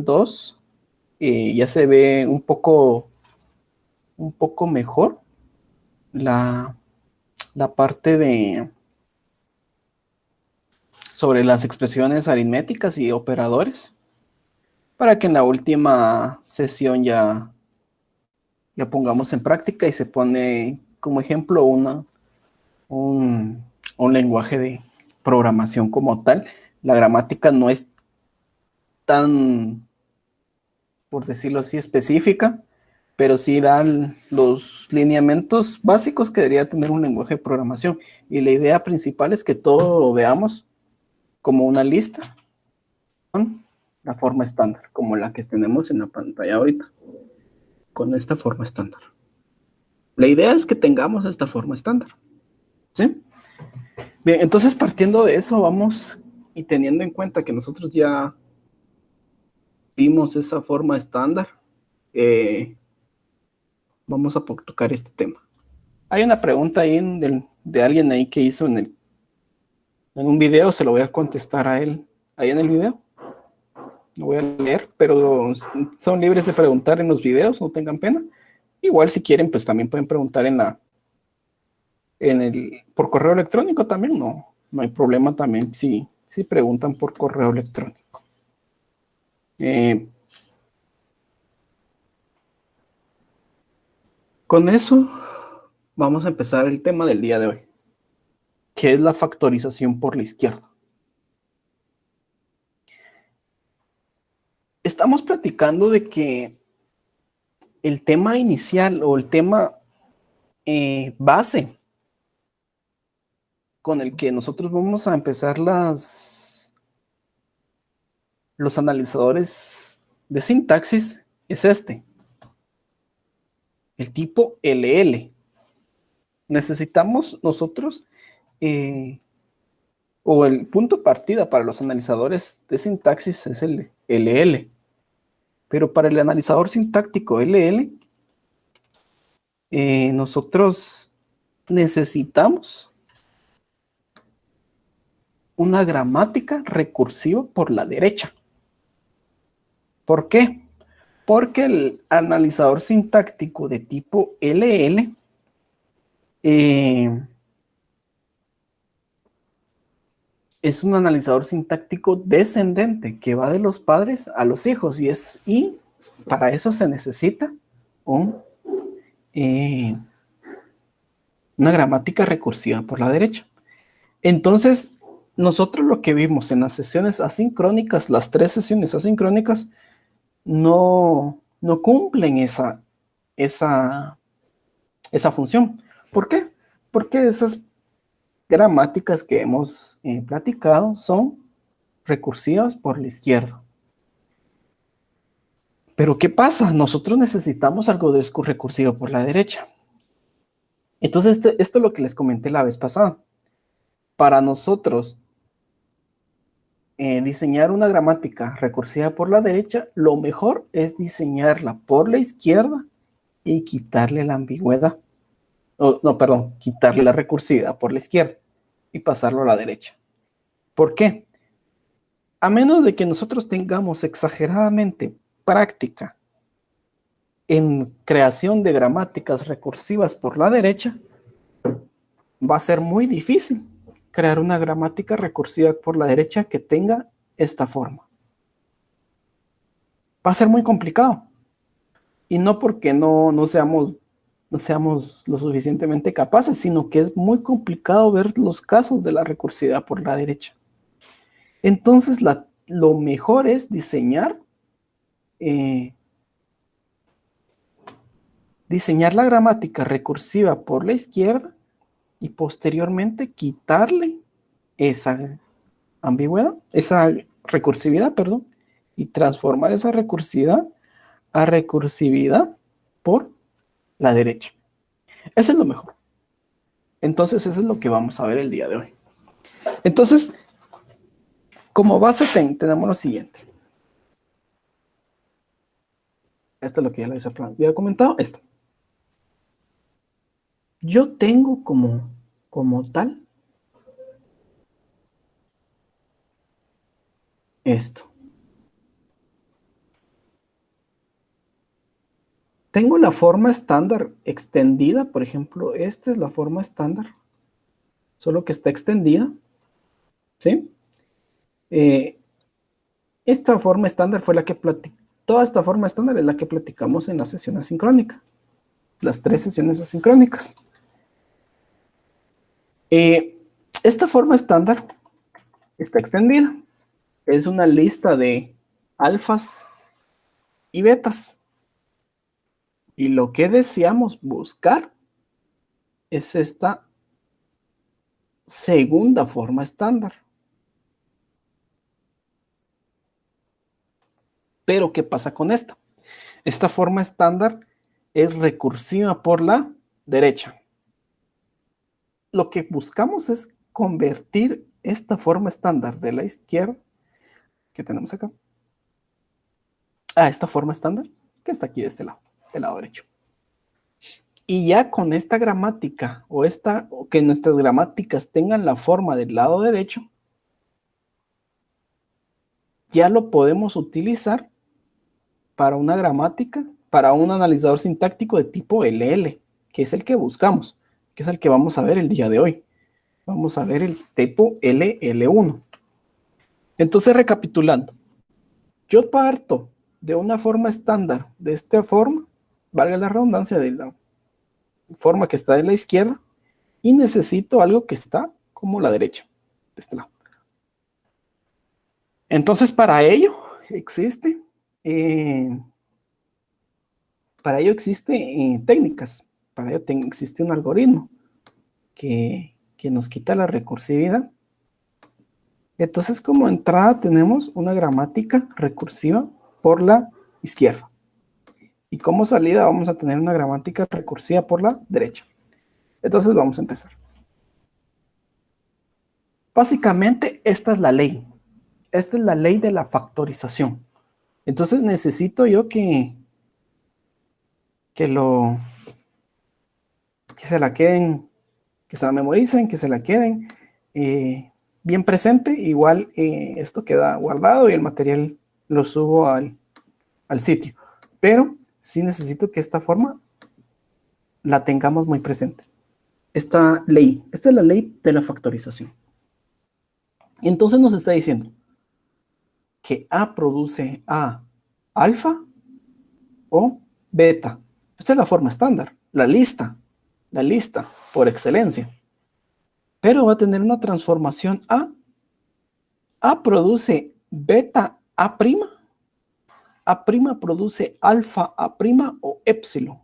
2 ya se ve un poco mejor la, la parte de sobre las expresiones aritméticas y operadores, para que en la última sesión ya pongamos en práctica y se pone como ejemplo un, un lenguaje de programación como tal. La gramática no es tan, por decirlo así, específica, pero sí dan los lineamientos básicos que debería tener un lenguaje de programación. Y la idea principal es que todo lo veamos como una lista con la forma estándar, como la que tenemos en la pantalla ahorita, con esta forma estándar. La idea es que tengamos esta forma estándar, ¿sí? Bien, entonces partiendo de eso, vamos y teniendo en cuenta que nosotros ya vimos esa forma estándar, vamos a tocar este tema. Hay una pregunta ahí de alguien ahí que hizo en un video, se lo voy a contestar a él ahí en el video. Lo voy a leer, pero son libres de preguntar en los videos, no tengan pena. Igual si quieren, pues también pueden preguntar por correo electrónico también, no hay problema también si preguntan por correo electrónico. Con eso vamos a empezar el tema del día de hoy, que es la factorización por la izquierda. Estamos platicando de que el tema inicial o el tema base con el que nosotros vamos a empezar los analizadores de sintaxis es este, el tipo LL. Necesitamos nosotros, o el punto de partida para los analizadores de sintaxis es el LL, pero para el analizador sintáctico LL, nosotros necesitamos una gramática recursiva por la derecha. ¿Por qué? Porque el analizador sintáctico de tipo LL es un analizador sintáctico descendente que va de los padres a los hijos y para eso se necesita un, eh, una gramática recursiva por la derecha. Entonces, nosotros lo que vimos en las sesiones asincrónicas, las 3 sesiones asincrónicas, no cumplen esa función. ¿Por qué? Porque esas gramáticas que hemos platicado son recursivas por la izquierda. Pero ¿qué pasa? Nosotros necesitamos algo de recursivo por la derecha. Entonces, esto es lo que les comenté la vez pasada. Para nosotros diseñar una gramática recursiva por la derecha, lo mejor es diseñarla por la izquierda y quitarle la ambigüedad. No, perdón, quitarle la recursividad por la izquierda y pasarlo a la derecha. ¿Por qué? A menos de que nosotros tengamos exageradamente práctica en creación de gramáticas recursivas por la derecha, va a ser muy difícil crear una gramática recursiva por la derecha que tenga esta forma. Va a ser muy complicado. Y no porque no seamos lo suficientemente capaces, sino que es muy complicado ver los casos de la recursividad por la derecha. Entonces, lo mejor es eh, diseñar la gramática recursiva por la izquierda y posteriormente quitarle esa ambigüedad, esa recursividad, perdón, y transformar esa recursividad a recursividad por la derecha. Eso es lo mejor. Entonces, eso es lo que vamos a ver el día de hoy. Entonces, como base tenemos lo siguiente. Esto es lo que ya les había comentado. Esto. Yo tengo como tal esto. tengo la forma estándar extendida, por ejemplo, esta es la forma estándar, solo que está extendida, ¿sí? Esta forma estándar fue la que toda esta forma estándar es la que platicamos en la sesión asincrónica, las 3 sesiones asincrónicas. Esta forma estándar está extendida, es una lista de alfas y betas. Y lo que deseamos buscar es esta segunda forma estándar. Pero, ¿qué pasa con esta? Esta forma estándar es recursiva por la derecha. Lo que buscamos es convertir esta forma estándar de la izquierda, que tenemos acá, a esta forma estándar, que está aquí de este lado, del lado derecho. Y ya con esta gramática, o que nuestras gramáticas tengan la forma del lado derecho, ya lo podemos utilizar para una gramática, para un analizador sintáctico de tipo LL, que es el que buscamos, que es el que vamos a ver el día de hoy. Vamos a ver el tipo LL1. Entonces, recapitulando, yo parto de una forma estándar de esta forma, valga la redundancia, de la forma que está de la izquierda, y necesito algo que está como la derecha, de este lado. Entonces, para ello existe técnicas, para ello existe un algoritmo que nos quita la recursividad. Entonces, como entrada tenemos una gramática recursiva por la izquierda. Y como salida vamos a tener una gramática recursiva por la derecha. Entonces vamos a empezar. Básicamente, esta es la ley. Esta es la ley de la factorización. Entonces necesito yo que se la queden, que se la memoricen, que se la queden bien presente. Igual esto queda guardado y el material lo subo al sitio. Pero sí necesito que esta forma la tengamos muy presente. Esta es la ley de la factorización. Entonces nos está diciendo que A produce A alfa o beta. Esta es la forma estándar, la lista por excelencia. Pero va a tener una transformación A. A produce beta A', A' produce alfa A' o épsilon.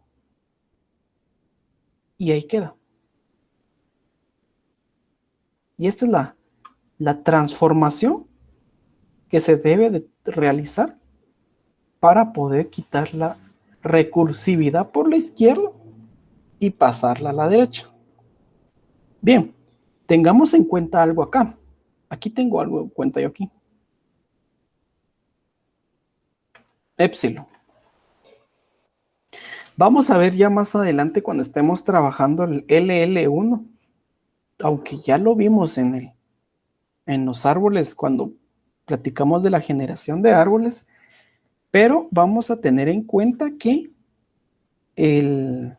Y ahí queda. Y esta es la transformación que se debe de realizar para poder quitar la recursividad por la izquierda y pasarla a la derecha. Bien, tengamos en cuenta algo acá. Aquí tengo algo en cuenta yo aquí. Épsilon. Vamos a ver ya más adelante cuando estemos trabajando el LL1, aunque ya lo vimos en los árboles cuando platicamos de la generación de árboles, pero vamos a tener en cuenta que el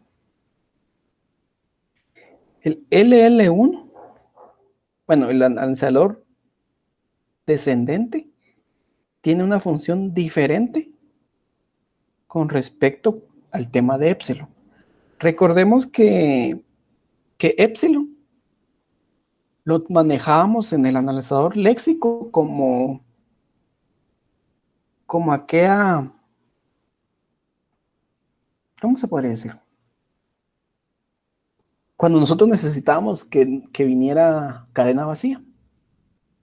LL1, bueno, el analizador descendente, tiene una función diferente con respecto al tema de épsilon. Recordemos que épsilon lo manejábamos en el analizador léxico como aquella, ¿cómo se podría decir? Cuando nosotros necesitábamos que viniera cadena vacía.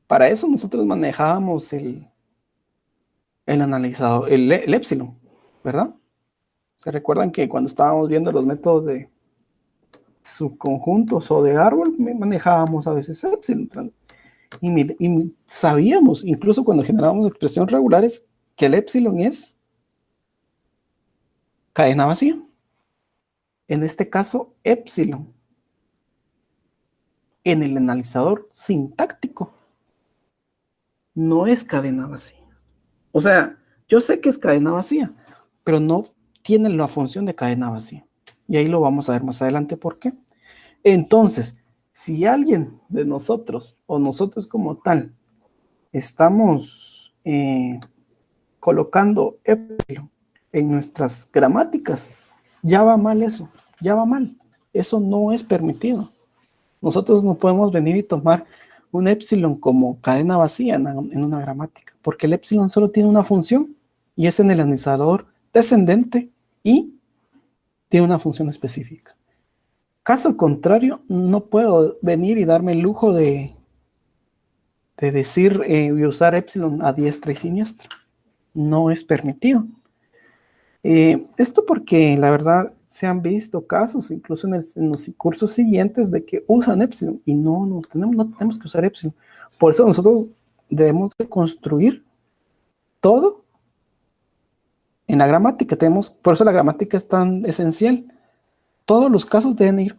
Para eso nosotros manejábamos el analizador, el épsilon, ¿verdad? ¿Se recuerdan que cuando estábamos viendo los métodos de subconjuntos o de árbol, manejábamos a veces épsilon? Y sabíamos, incluso cuando generábamos expresiones regulares, que el épsilon es cadena vacía. En este caso, épsilon en el analizador sintáctico no es cadena vacía. O sea, yo sé que es cadena vacía, pero no tiene la función de cadena vacía. Y ahí lo vamos a ver más adelante por qué. Entonces, si alguien de nosotros o nosotros como tal estamos colocando epsilon en nuestras gramáticas, ya va mal eso, ya va mal. Eso no es permitido. Nosotros no podemos venir y tomar un epsilon como cadena vacía en una gramática, porque el epsilon solo tiene una función y es en el analizador descendente y tiene una función específica. Caso contrario, no puedo venir y darme el lujo de decir y usar epsilon a diestra y siniestra. No es permitido. Esto porque la verdad se han visto casos, incluso en los cursos siguientes, de que usan epsilon y no tenemos que usar epsilon. Por eso nosotros debemos de construir todo en la gramática. Por eso la gramática es tan esencial. Todos los casos deben ir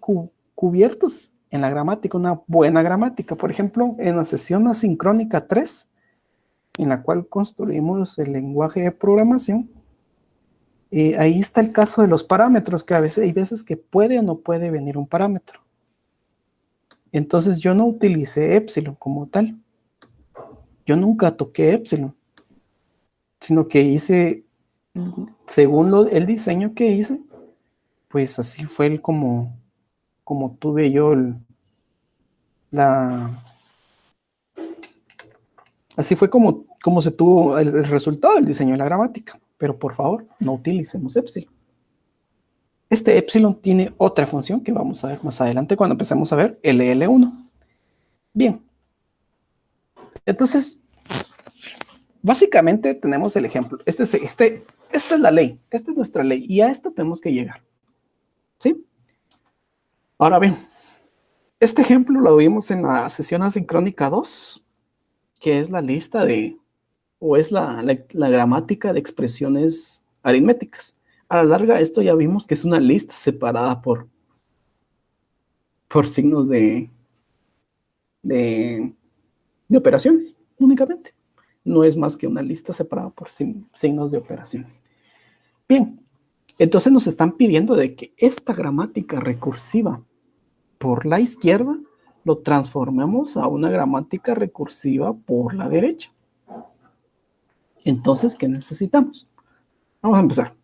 cubiertos en la gramática, una buena gramática. Por ejemplo, en la sesión asincrónica 3, en la cual construimos el lenguaje de programación, ahí está el caso de los parámetros, que a veces hay veces que puede o no puede venir un parámetro. Entonces yo no utilicé epsilon como tal. Yo nunca toqué epsilon, sino que hice, según el diseño que hice, pues así fue como tuve yo así fue como se tuvo el resultado del diseño de la gramática. Pero por favor, no utilicemos epsilon. Este epsilon tiene otra función que vamos a ver más adelante cuando empecemos a ver LL1. Bien, entonces, básicamente tenemos el ejemplo. Esta es la ley, esta es nuestra ley y a esto tenemos que llegar. ¿Sí? Ahora bien, este ejemplo lo vimos en la sesión asincrónica 2, que es la lista o es la gramática de expresiones aritméticas. A la larga, esto ya vimos que es una lista separada por signos de operaciones, únicamente. No es más que una lista separada por signos de operaciones. Bien, entonces nos están pidiendo de que esta gramática recursiva por la izquierda lo transformemos a una gramática recursiva por la derecha. Entonces, ¿qué necesitamos? Vamos a empezar.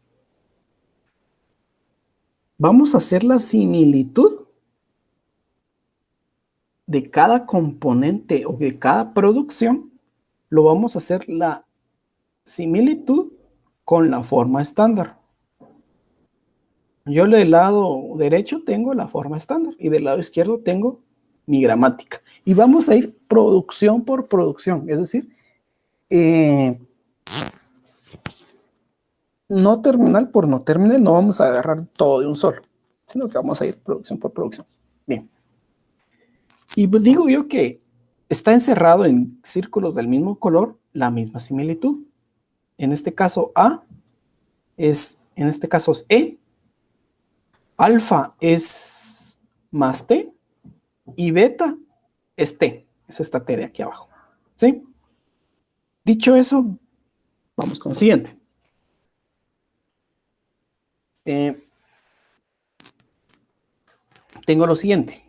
Vamos a hacer la similitud de cada componente o de cada producción. Lo vamos a hacer la similitud con la forma estándar. Yo del lado derecho tengo la forma estándar y del lado izquierdo tengo mi gramática. Y vamos a ir producción por producción, es decir, no terminal por no terminal, no vamos a agarrar todo de un solo, sino que vamos a ir producción por producción. Bien. Y pues digo yo que está encerrado en círculos del mismo color la misma similitud. En este caso A en este caso es E, alfa es más T y beta es T. Es esta T de aquí abajo. ¿Sí? Dicho eso, vamos con el siguiente. Tengo lo siguiente.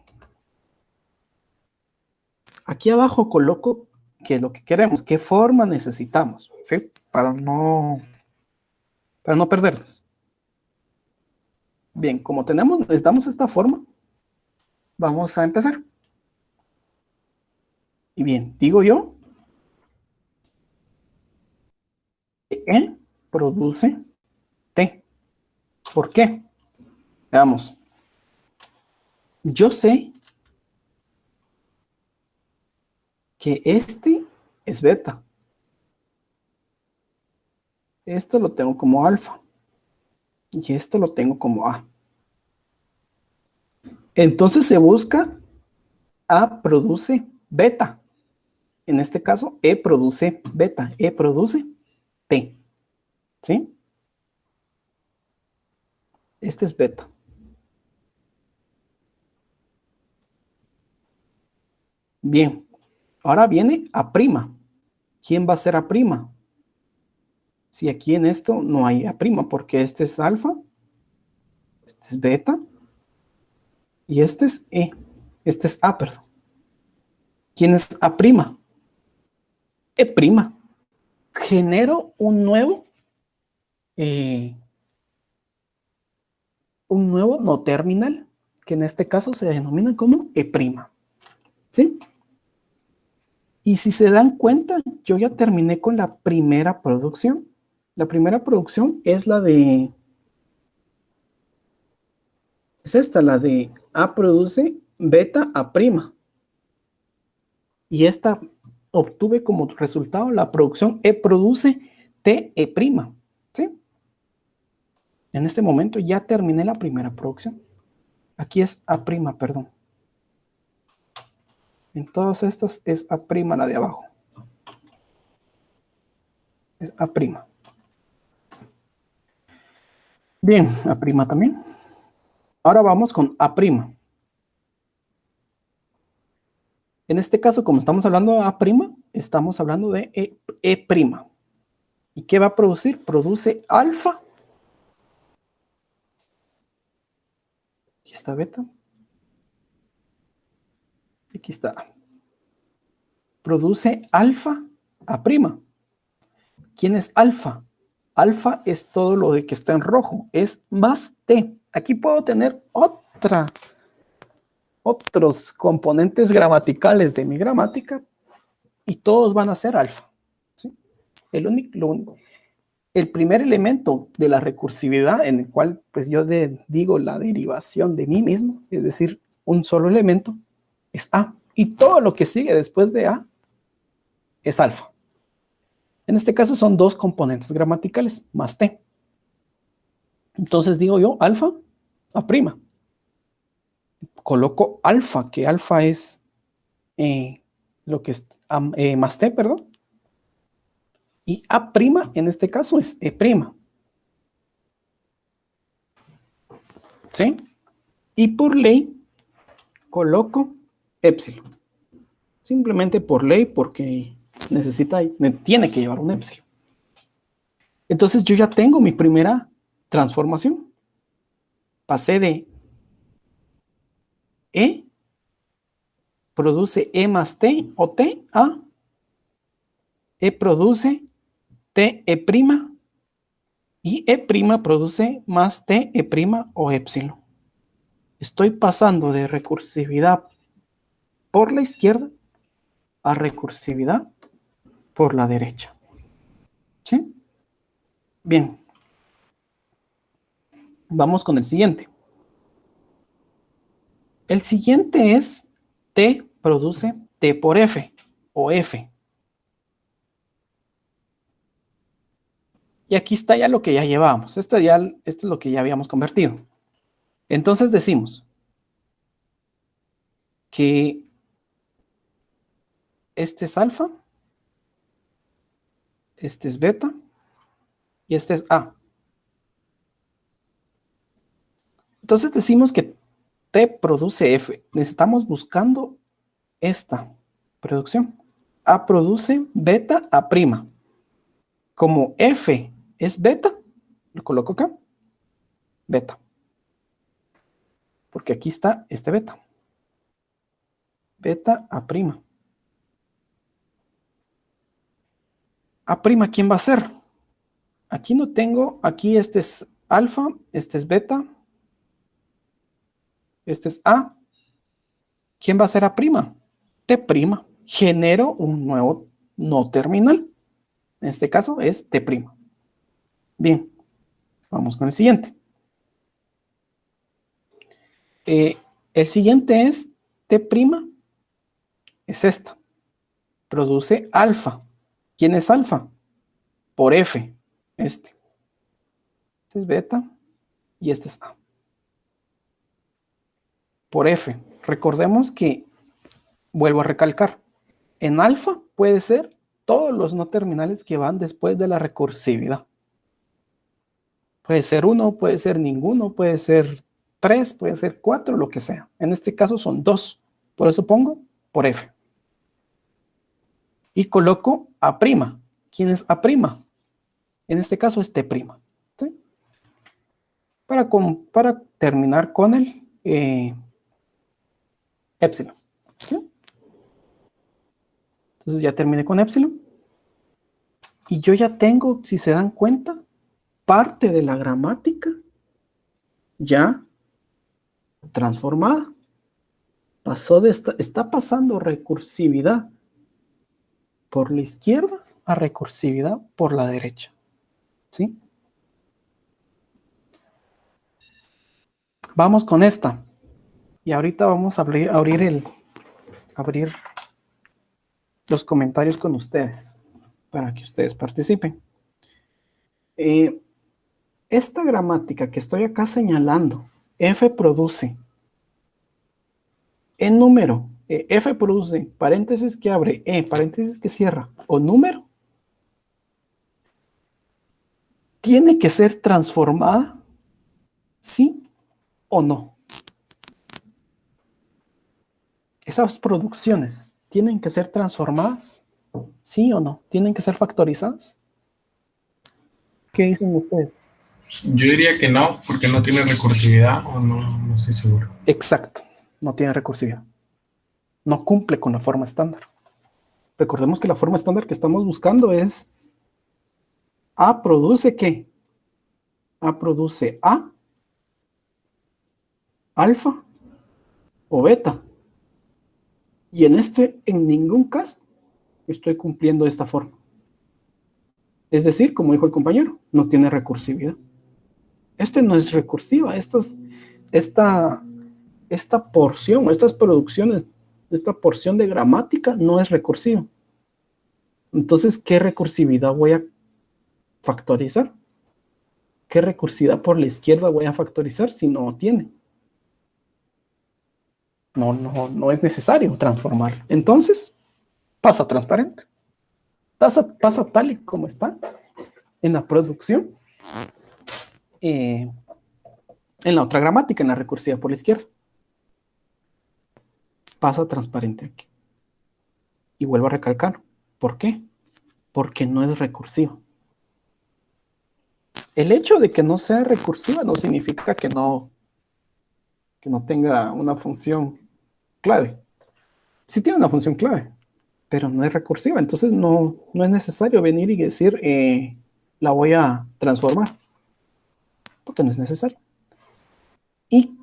Aquí abajo coloco qué es lo que queremos, qué forma necesitamos, ¿sí? Para no perdernos. Bien, como necesitamos esta forma, vamos a empezar. Y bien, digo yo, E produce T. ¿Por qué? Veamos. Yo sé que este es beta. Esto lo tengo como alfa. Y esto lo tengo como A. Entonces se busca A produce beta. En este caso, E produce beta. E produce T. ¿Sí? Este es beta. Bien. Ahora viene A'. ¿Quién va a ser A'? Si aquí en esto no hay A', porque este es alfa, este es beta, y este es E. Este es A, perdón. ¿Quién es A'? E'. Genero eh, un nuevo no terminal, que en este caso se denomina como E'. ¿Sí? Y si se dan cuenta, yo ya terminé con la primera producción. La primera producción es la de... Es esta, la de A produce beta A'. Y esta obtuve como resultado la producción E produce TE'. ¿Sí? En este momento ya terminé la primera producción. Aquí es A', perdón. En todas estas es A' la de abajo. Es A'. Bien, A' también. Ahora vamos con A'. En este caso, como estamos hablando de A', estamos hablando de E'. ¿Y qué va a producir? Produce alfa. Aquí está beta. Aquí está A. Produce alfa A'. ¿Quién es alfa? Alfa es todo lo de que está en rojo. Es más T. Aquí puedo tener otros componentes gramaticales de mi gramática y todos van a ser alfa. ¿Sí? El primer elemento de la recursividad en el cual pues yo digo la derivación de mí mismo, es decir, un solo elemento, es A. Y todo lo que sigue después de A es alfa. En este caso son dos componentes gramaticales más T. Entonces digo yo alfa A'. Coloco alfa, que alfa es lo que es más T, perdón. Y A' en este caso es E'. ¿Sí? Y por ley coloco épsilon. Simplemente por ley, porque tiene que llevar un épsilon. Entonces yo ya tengo mi primera transformación. Pasé de E, produce E más T o T a E produce TE' y E' produce más TE' o épsilon. Estoy pasando de recursividad por la izquierda a recursividad por la derecha. ¿Sí? Bien. Vamos con el siguiente. El siguiente es T produce T por F o F. Y aquí está ya lo que ya llevábamos. Esto es lo que ya habíamos convertido. Entonces decimos que este es alfa, este es beta y este es A. Entonces decimos que T produce F. Necesitamos buscando esta producción. A produce beta A'. Como F es beta, lo coloco acá, beta. Porque aquí está este beta. Beta A'. A', ¿quién va a ser? Aquí no tengo, aquí este es alfa, este es beta, este es A. ¿Quién va a ser A'? T'. Genero un nuevo no terminal. En este caso es T'. Bien, vamos con el siguiente. El siguiente es T', es esta. Produce alfa. ¿Quién es alfa? Por F, este. Este es beta y este es A. Por F. Recordemos que, vuelvo a recalcar, en alfa puede ser todos los no terminales que van después de la recursividad. Puede ser uno, puede ser ninguno, puede ser 3, puede ser 4, lo que sea. En este caso son 2. Por eso pongo por F. Y coloco A'. ¿Quién es A'? En este caso es T', ¿sí? Para terminar con el épsilon, ¿sí? Entonces ya terminé con épsilon. Y yo ya tengo, si se dan cuenta, parte de la gramática ya transformada. Está pasando recursividad por la izquierda a recursividad por la derecha, ¿sí? Vamos con esta. Y ahorita vamos a abrir los comentarios con ustedes para que ustedes participen. Esta gramática que estoy acá señalando, F produce en número, F produce paréntesis que abre, paréntesis que cierra, o número, tiene que ser transformada, sí o no. Esas producciones tienen que ser transformadas, sí o no. Tienen que ser factorizadas. ¿Qué dicen ustedes? Yo diría que no, porque no tiene recursividad o no estoy seguro. Exacto, no tiene recursividad. No cumple con la forma estándar. Recordemos que la forma estándar que estamos buscando es A produce ¿qué? A produce A, alfa o beta. Y en ningún caso, estoy cumpliendo esta forma. Es decir, como dijo el compañero, no tiene recursividad. No es recursiva. Esta porción, estas producciones, esta porción de gramática no es recursiva. Entonces, ¿qué recursividad voy a factorizar? ¿Qué recursividad por la izquierda voy a factorizar si no tiene? No es necesario transformar. Entonces, pasa transparente. Pasa tal y como está en la producción, en la otra gramática, en la recursiva por la izquierda. Pasa transparente aquí. Y vuelvo a recalcar. ¿Por qué? Porque no es recursiva. El hecho de que no sea recursiva no significa que no tenga una función clave. Sí tiene una función clave, pero no es recursiva. Entonces no es necesario venir y decir, la voy a transformar, porque no es necesario. Y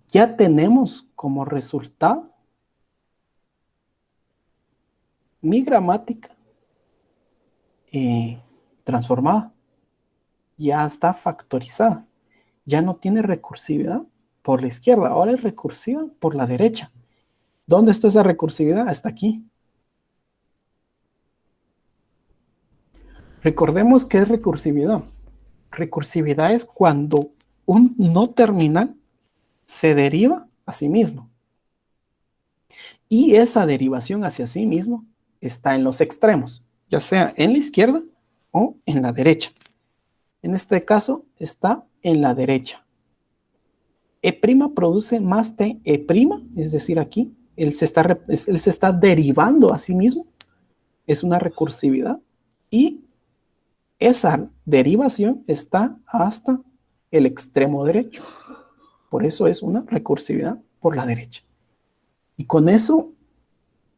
ya tenemos como resultado mi gramática transformada. Ya está factorizada. Ya no tiene recursividad por la izquierda, ahora es recursiva por la derecha. ¿Dónde está esa recursividad? Está aquí. Recordemos qué es recursividad. Recursividad es cuando un no terminal se deriva a sí mismo. Y esa derivación hacia sí mismo está en los extremos, ya sea en la izquierda o en la derecha. En este caso está en la derecha. E' produce más T E', es decir, aquí él se está derivando a sí mismo. Es una recursividad. Y esa derivación está hasta el extremo derecho. Por eso es una recursividad por la derecha. Y con eso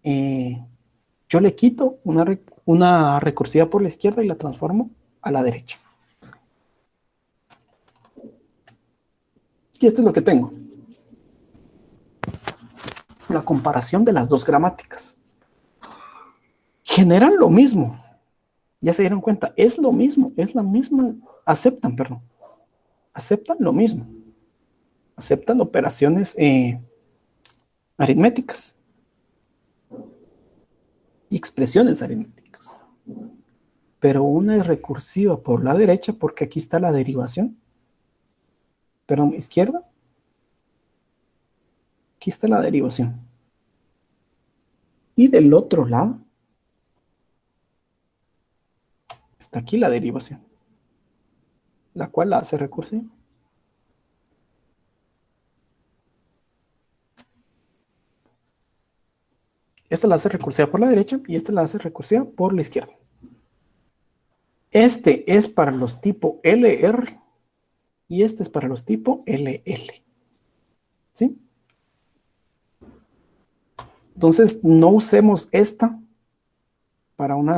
yo le quito una recursividad por la izquierda y la transformo a la derecha. Y esto es lo que tengo. La comparación de las dos gramáticas. Generan lo mismo. Ya se dieron cuenta, es lo mismo, es la misma, aceptan lo mismo. Aceptan operaciones aritméticas y expresiones aritméticas. Pero una es recursiva por la derecha porque aquí está la derivación. Pero izquierda, aquí está la derivación. Y del otro lado está aquí la derivación, la cual la hace recursiva. Esta la hace recursiva por la derecha y esta la hace recursiva por la izquierda. Este es para los tipo LR y este es para los tipo LL. ¿Sí? Entonces, no usemos esta para un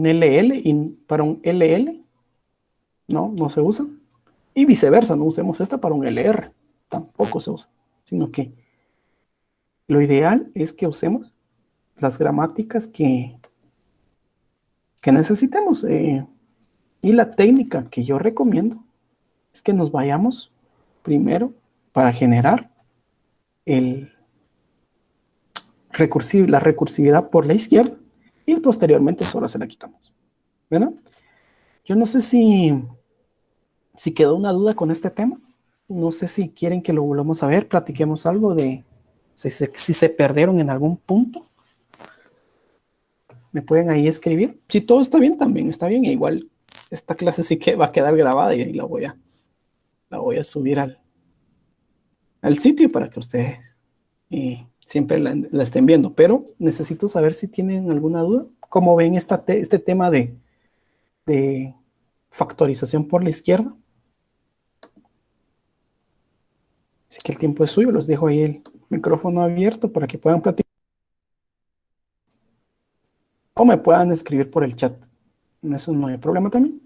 LL y para un LL. No se usa. Y viceversa, no usemos esta para un LR. Tampoco se usa. Sino que lo ideal es que usemos las gramáticas que necesitemos. Y la técnica que yo recomiendo es que nos vayamos primero para generar el la recursividad por la izquierda y posteriormente solo se la quitamos. ¿Verdad? Yo no sé si quedó una duda con este tema. No sé si quieren que lo volvamos a ver, platiquemos algo de si se perdieron en algún punto. Me pueden ahí escribir. Si todo está bien, también está bien. E igual esta clase sí que va a quedar grabada y la voy a subir al sitio para que ustedes siempre la estén viendo. Pero necesito saber si tienen alguna duda. ¿Cómo ven este tema de factorización por la izquierda? Así que el tiempo es suyo. Los dejo ahí el micrófono abierto para que puedan platicar o me puedan escribir por el chat. En eso no hay problema también.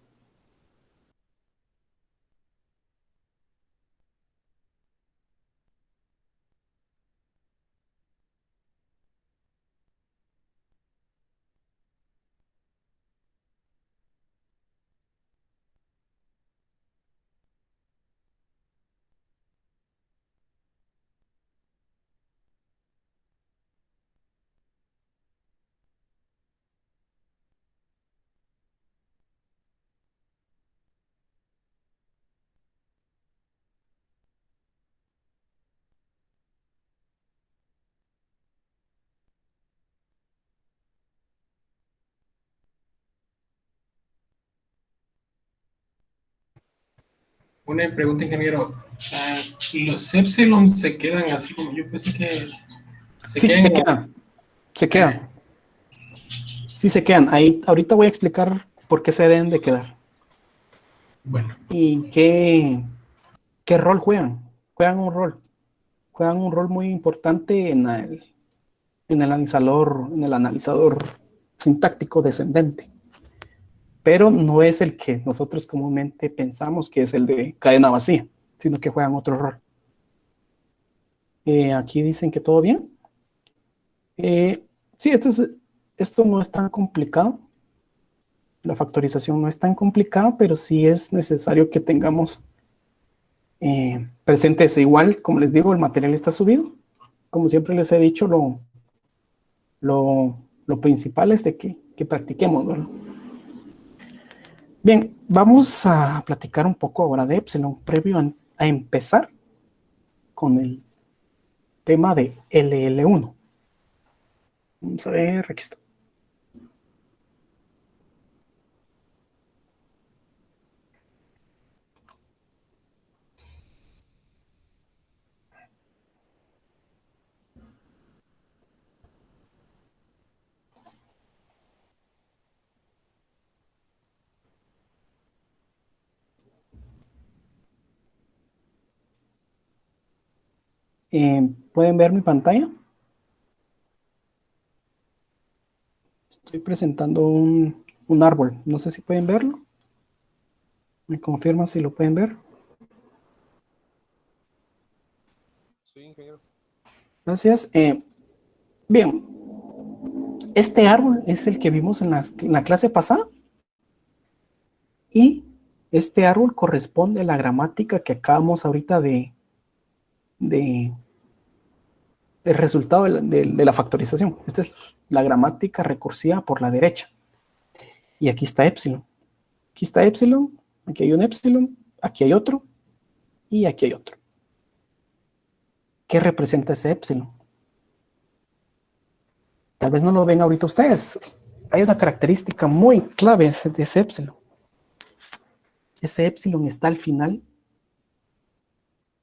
Una pregunta, ingeniero. ¿Los epsilon se quedan así como yo pensé que se Sí, quedan? se quedan. Se quedan. Sí, se quedan. Ahí, ahorita voy a explicar por qué se deben de quedar. Bueno, Y qué rol juegan. Juegan un rol. Juegan un rol muy importante en el analizador sintáctico descendente. Pero no es el que nosotros comúnmente pensamos que es el de cadena vacía, sino que juegan otro rol. Aquí dicen que todo bien. Sí, esto no es tan complicado. La factorización no es tan complicada, pero sí es necesario que tengamos presente eso. Igual, como les digo, el material está subido. Como siempre les he dicho, lo principal es de que practiquemos, ¿verdad? Bien, vamos a platicar un poco ahora de Epsilon, previo a empezar con el tema de LL1. Vamos a ver, aquí está. ¿Pueden ver mi pantalla? Estoy presentando un árbol. No sé si pueden verlo. ¿Me confirman si lo pueden ver? Sí, ingeniero. Gracias. Bien, este árbol es el que vimos en la clase pasada y este árbol corresponde a la gramática que acabamos ahorita de el resultado de la factorización. Esta es la gramática recursiva por la derecha. Y aquí está epsilon. Aquí está epsilon, aquí hay un epsilon, aquí hay otro y aquí hay otro. ¿Qué representa ese epsilon? Tal vez no lo ven ahorita ustedes. Hay una característica muy clave de ese epsilon. Ese epsilon está al final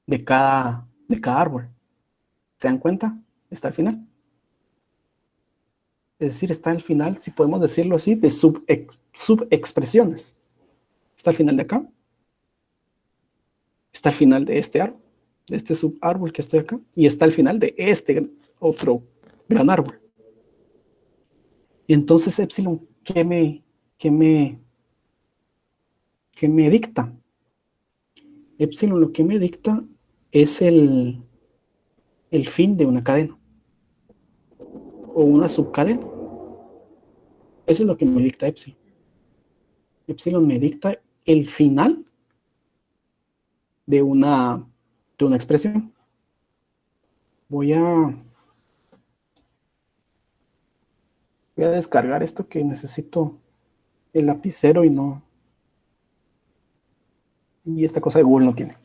de cada árbol. ¿Se dan cuenta? Está al final. Es decir, está al final, si podemos decirlo así, de subexpresiones. Está al final de acá. Está al final de este árbol, de este subárbol que estoy acá. Y está al final de este otro gran árbol. Y entonces epsilon, qué me dicta? Epsilon lo que me dicta es el fin de una cadena o una subcadena. Eso es lo que me dicta epsilon. Epsilon me dicta el final de una expresión. Voy a descargar esto que necesito el lapicero y no. Y esta cosa de Google no tiene.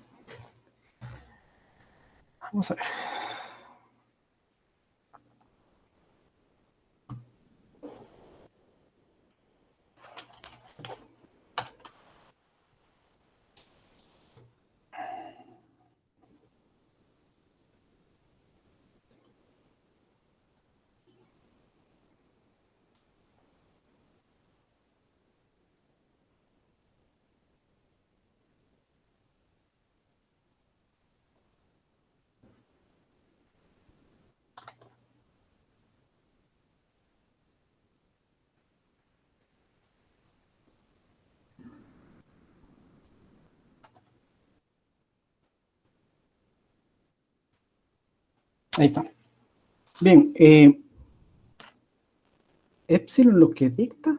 Vamos a ver. Ahí está. Bien, epsilon lo que dicta.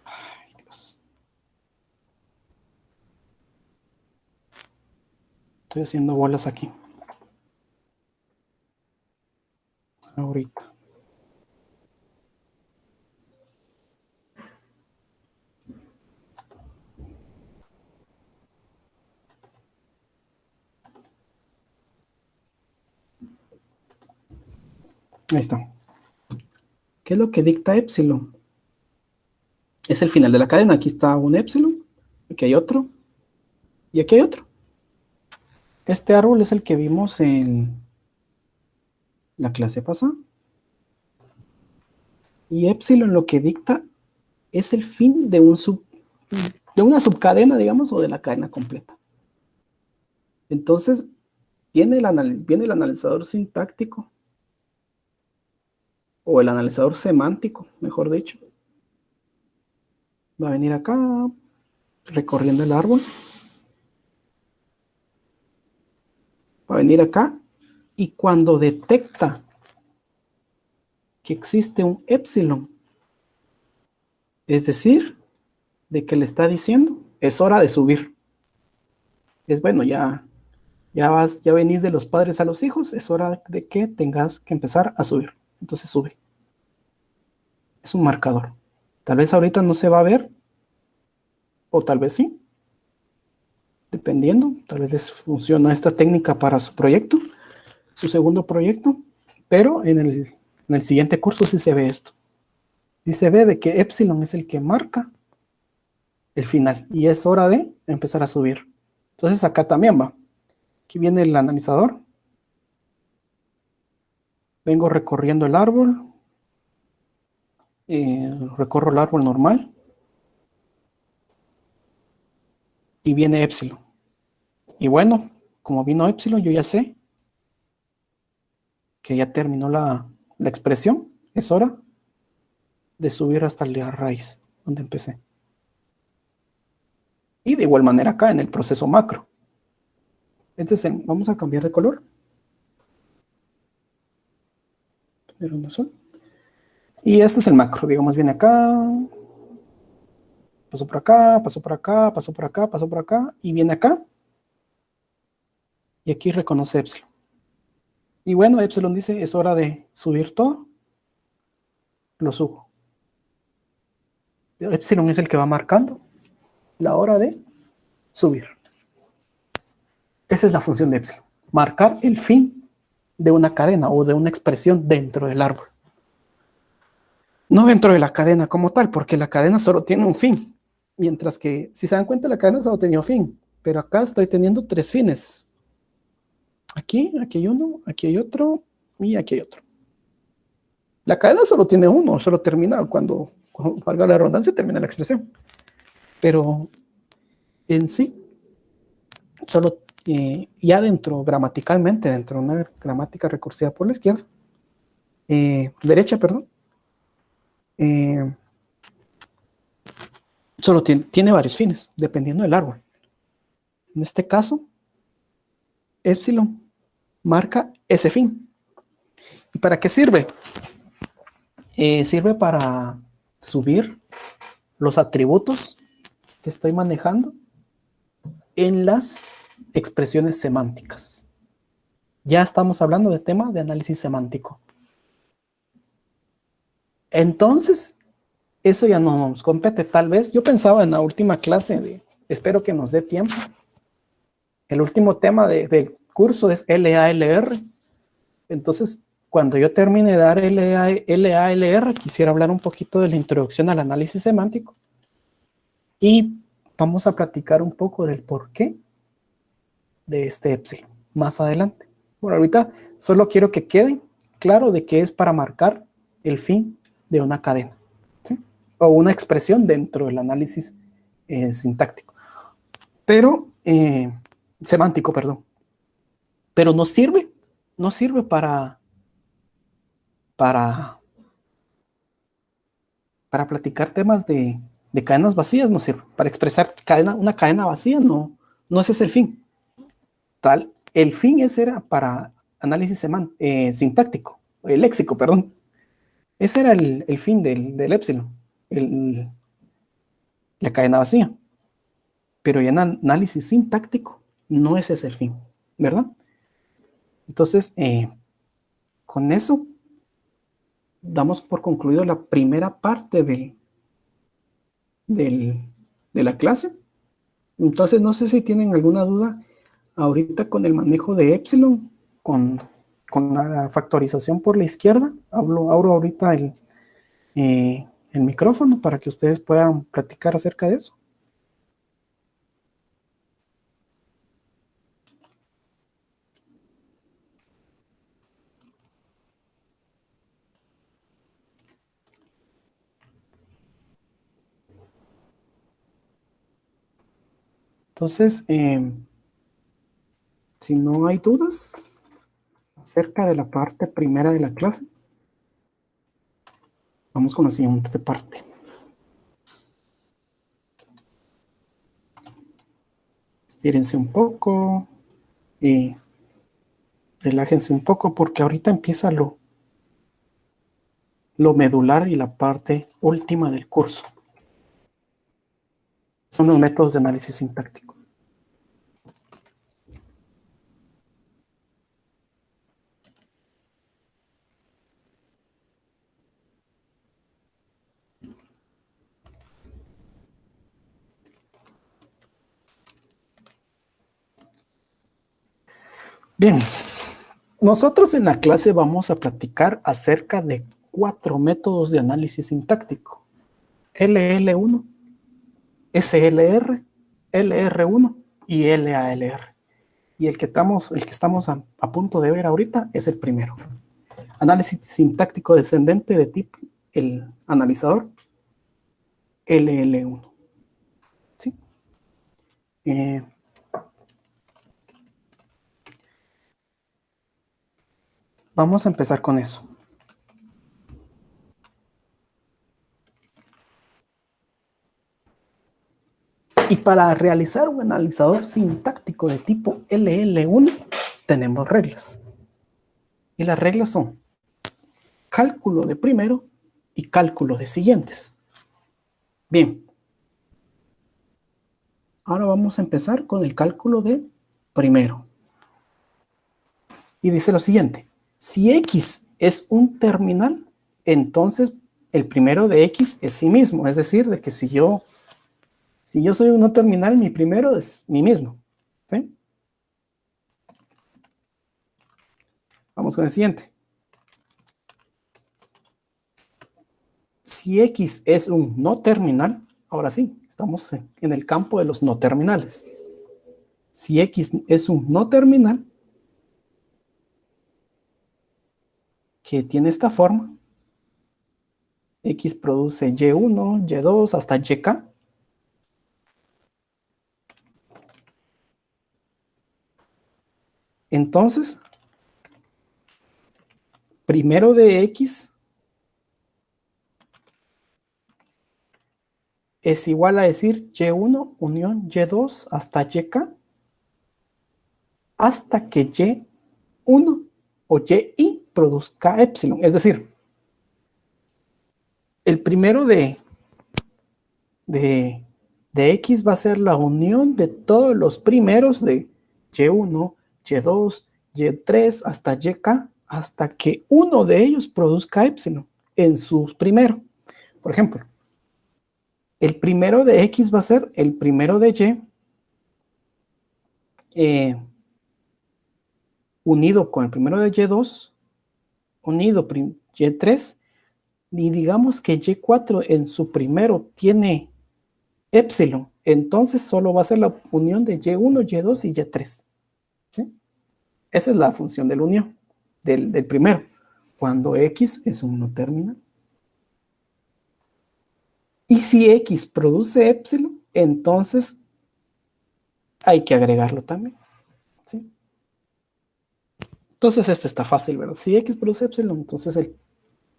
Ay, Dios. Estoy haciendo bolas aquí. Ahorita. Ahí está. ¿Qué es lo que dicta epsilon? Es el final de la cadena. Aquí está un epsilon, aquí hay otro, y aquí hay otro. Este árbol es el que vimos en la clase pasada. Y epsilon lo que dicta es el fin de una subcadena, digamos, o de la cadena completa. Entonces, viene el analizador sintáctico, o el analizador semántico, mejor dicho. Va a venir acá, recorriendo el árbol. Va a venir acá, y cuando detecta que existe un epsilon, es decir, de que le está diciendo, es hora de subir. Es bueno, ya venís de los padres a los hijos, es hora de que tengas que empezar a subir. Entonces sube. Es un marcador. Tal vez ahorita no se va a ver, o tal vez sí, dependiendo. Tal vez les funciona esta técnica para su proyecto, su segundo proyecto, pero en el siguiente curso sí se ve esto. Sí se ve de que epsilon es el que marca el final y es hora de empezar a subir. Entonces acá también va. Aquí viene el analizador. Vengo recorriendo el árbol. Recorro el árbol normal. Y viene epsilon. Y bueno, como vino epsilon, yo ya sé que ya terminó la expresión. Es hora de subir hasta la raíz, donde empecé. Y de igual manera acá en el proceso macro. Vamos a cambiar de color. Poner un azul. Y este es el macro, digamos, viene acá. Pasó por acá, pasó por acá, pasó por acá, pasó por acá. Y viene acá. Y aquí reconoce epsilon. Y bueno, epsilon dice, es hora de subir todo. Lo subo. Epsilon es el que va marcando la hora de subir. Esa es la función de epsilon. Marcar el fin de una cadena o de una expresión dentro del árbol. No dentro de la cadena como tal, porque la cadena solo tiene un fin. Mientras que, si se dan cuenta, la cadena solo tenía fin. Pero acá estoy teniendo 3 fines. Aquí hay uno, aquí hay otro y aquí hay otro. La cadena solo tiene uno, solo termina cuando valga la redundancia, termina la expresión. Pero en sí, solo ya dentro, gramaticalmente, dentro de una gramática recursiva por la izquierda, derecha, perdón, solo tiene varios fines, dependiendo del árbol. En este caso, epsilon marca ese fin. ¿Y para qué sirve? Sirve para subir los atributos que estoy manejando en las expresiones semánticas. Ya estamos hablando de tema de análisis semántico. Entonces, eso ya no nos compete. Tal vez yo pensaba en la última clase, espero que nos dé tiempo. El último tema del curso es LALR. Entonces, cuando yo termine de dar LALR, quisiera hablar un poquito de la introducción al análisis semántico. Y vamos a platicar un poco del porqué de este epsilon más adelante. Bueno, ahorita solo quiero que quede claro de que es para marcar el fin de una cadena, ¿sí? O una expresión dentro del análisis sintáctico. Pero, semántico, perdón. Pero no sirve para platicar temas de cadenas vacías, no sirve. Para expresar una cadena vacía, no ese es el fin. El fin ese era para análisis sintáctico, léxico, perdón. Ese era el fin del epsilon, la cadena vacía. Pero ya en análisis sintáctico no ese es el fin, ¿verdad? Entonces, con eso damos por concluido la primera parte de la clase. Entonces, no sé si tienen alguna duda ahorita con el manejo de epsilon, con la factorización por la izquierda. Abro ahorita el micrófono para que ustedes puedan platicar acerca de eso. Entonces, si no hay dudas acerca de la parte primera de la clase, vamos con la siguiente parte. Estírense un poco y relájense un poco porque ahorita empieza lo medular y la parte última del curso. Son los métodos de análisis sintáctico. Bien, nosotros en la clase vamos a platicar acerca de 4 métodos de análisis sintáctico. LL1, SLR, LR1 y LALR. Y el que estamos a punto de ver ahorita es el primero. Análisis sintáctico descendente de tipo el analizador LL1. ¿Sí? Vamos a empezar con eso. Y para realizar un analizador sintáctico de tipo LL1 tenemos reglas. Y las reglas son cálculo de primero y cálculo de siguientes. Bien. Ahora vamos a empezar con el cálculo de primero. Y dice lo siguiente. Si X es un terminal, entonces el primero de X es sí mismo. Es decir, de que si yo soy un no terminal, mi primero es mí mismo. ¿Sí? Vamos con el siguiente. Si X es un no terminal, ahora sí, estamos en el campo de los no terminales. Si X es un no terminal, que tiene esta forma, X produce Y1, Y2 hasta YK. Entonces, primero de X es igual a decir Y1 unión Y2 hasta YK, hasta que Y1 o YI produzca epsilon. Es decir, el primero de X va a ser la unión de todos los primeros de Y1, Y2, Y3 hasta YK, hasta que uno de ellos produzca epsilon en sus primeros. Por ejemplo, el primero de X va a ser el primero de Y, unido con el primero de Y2, unido Y3, y digamos que Y4 en su primero tiene epsilon, entonces solo va a ser la unión de Y1, Y2 y Y3. ¿Sí? Esa es la función de la unión del primero. Cuando X es un no terminal. Y si X produce epsilon, entonces hay que agregarlo también. ¿Sí? Entonces este está fácil, ¿verdad? Si X produce epsilon, entonces él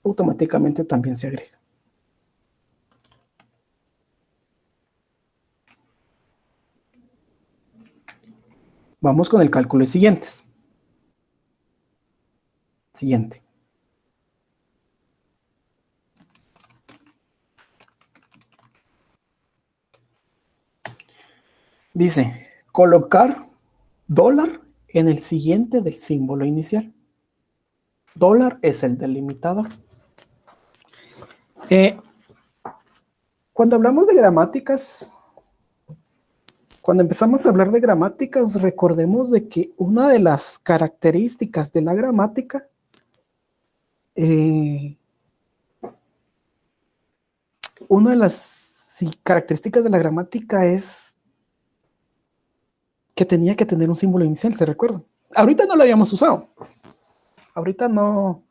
automáticamente también se agrega. Vamos con el cálculo de siguientes. Siguiente. Dice, colocar dólar en el siguiente del símbolo inicial. Dólar es el delimitador. Cuando hablamos de gramáticas, cuando empezamos a hablar de gramáticas, recordemos de que una de las características de la gramática una de las características de la gramática es que tenía que tener un símbolo inicial, ¿se recuerda? Ahorita no lo habíamos usado. Ahorita no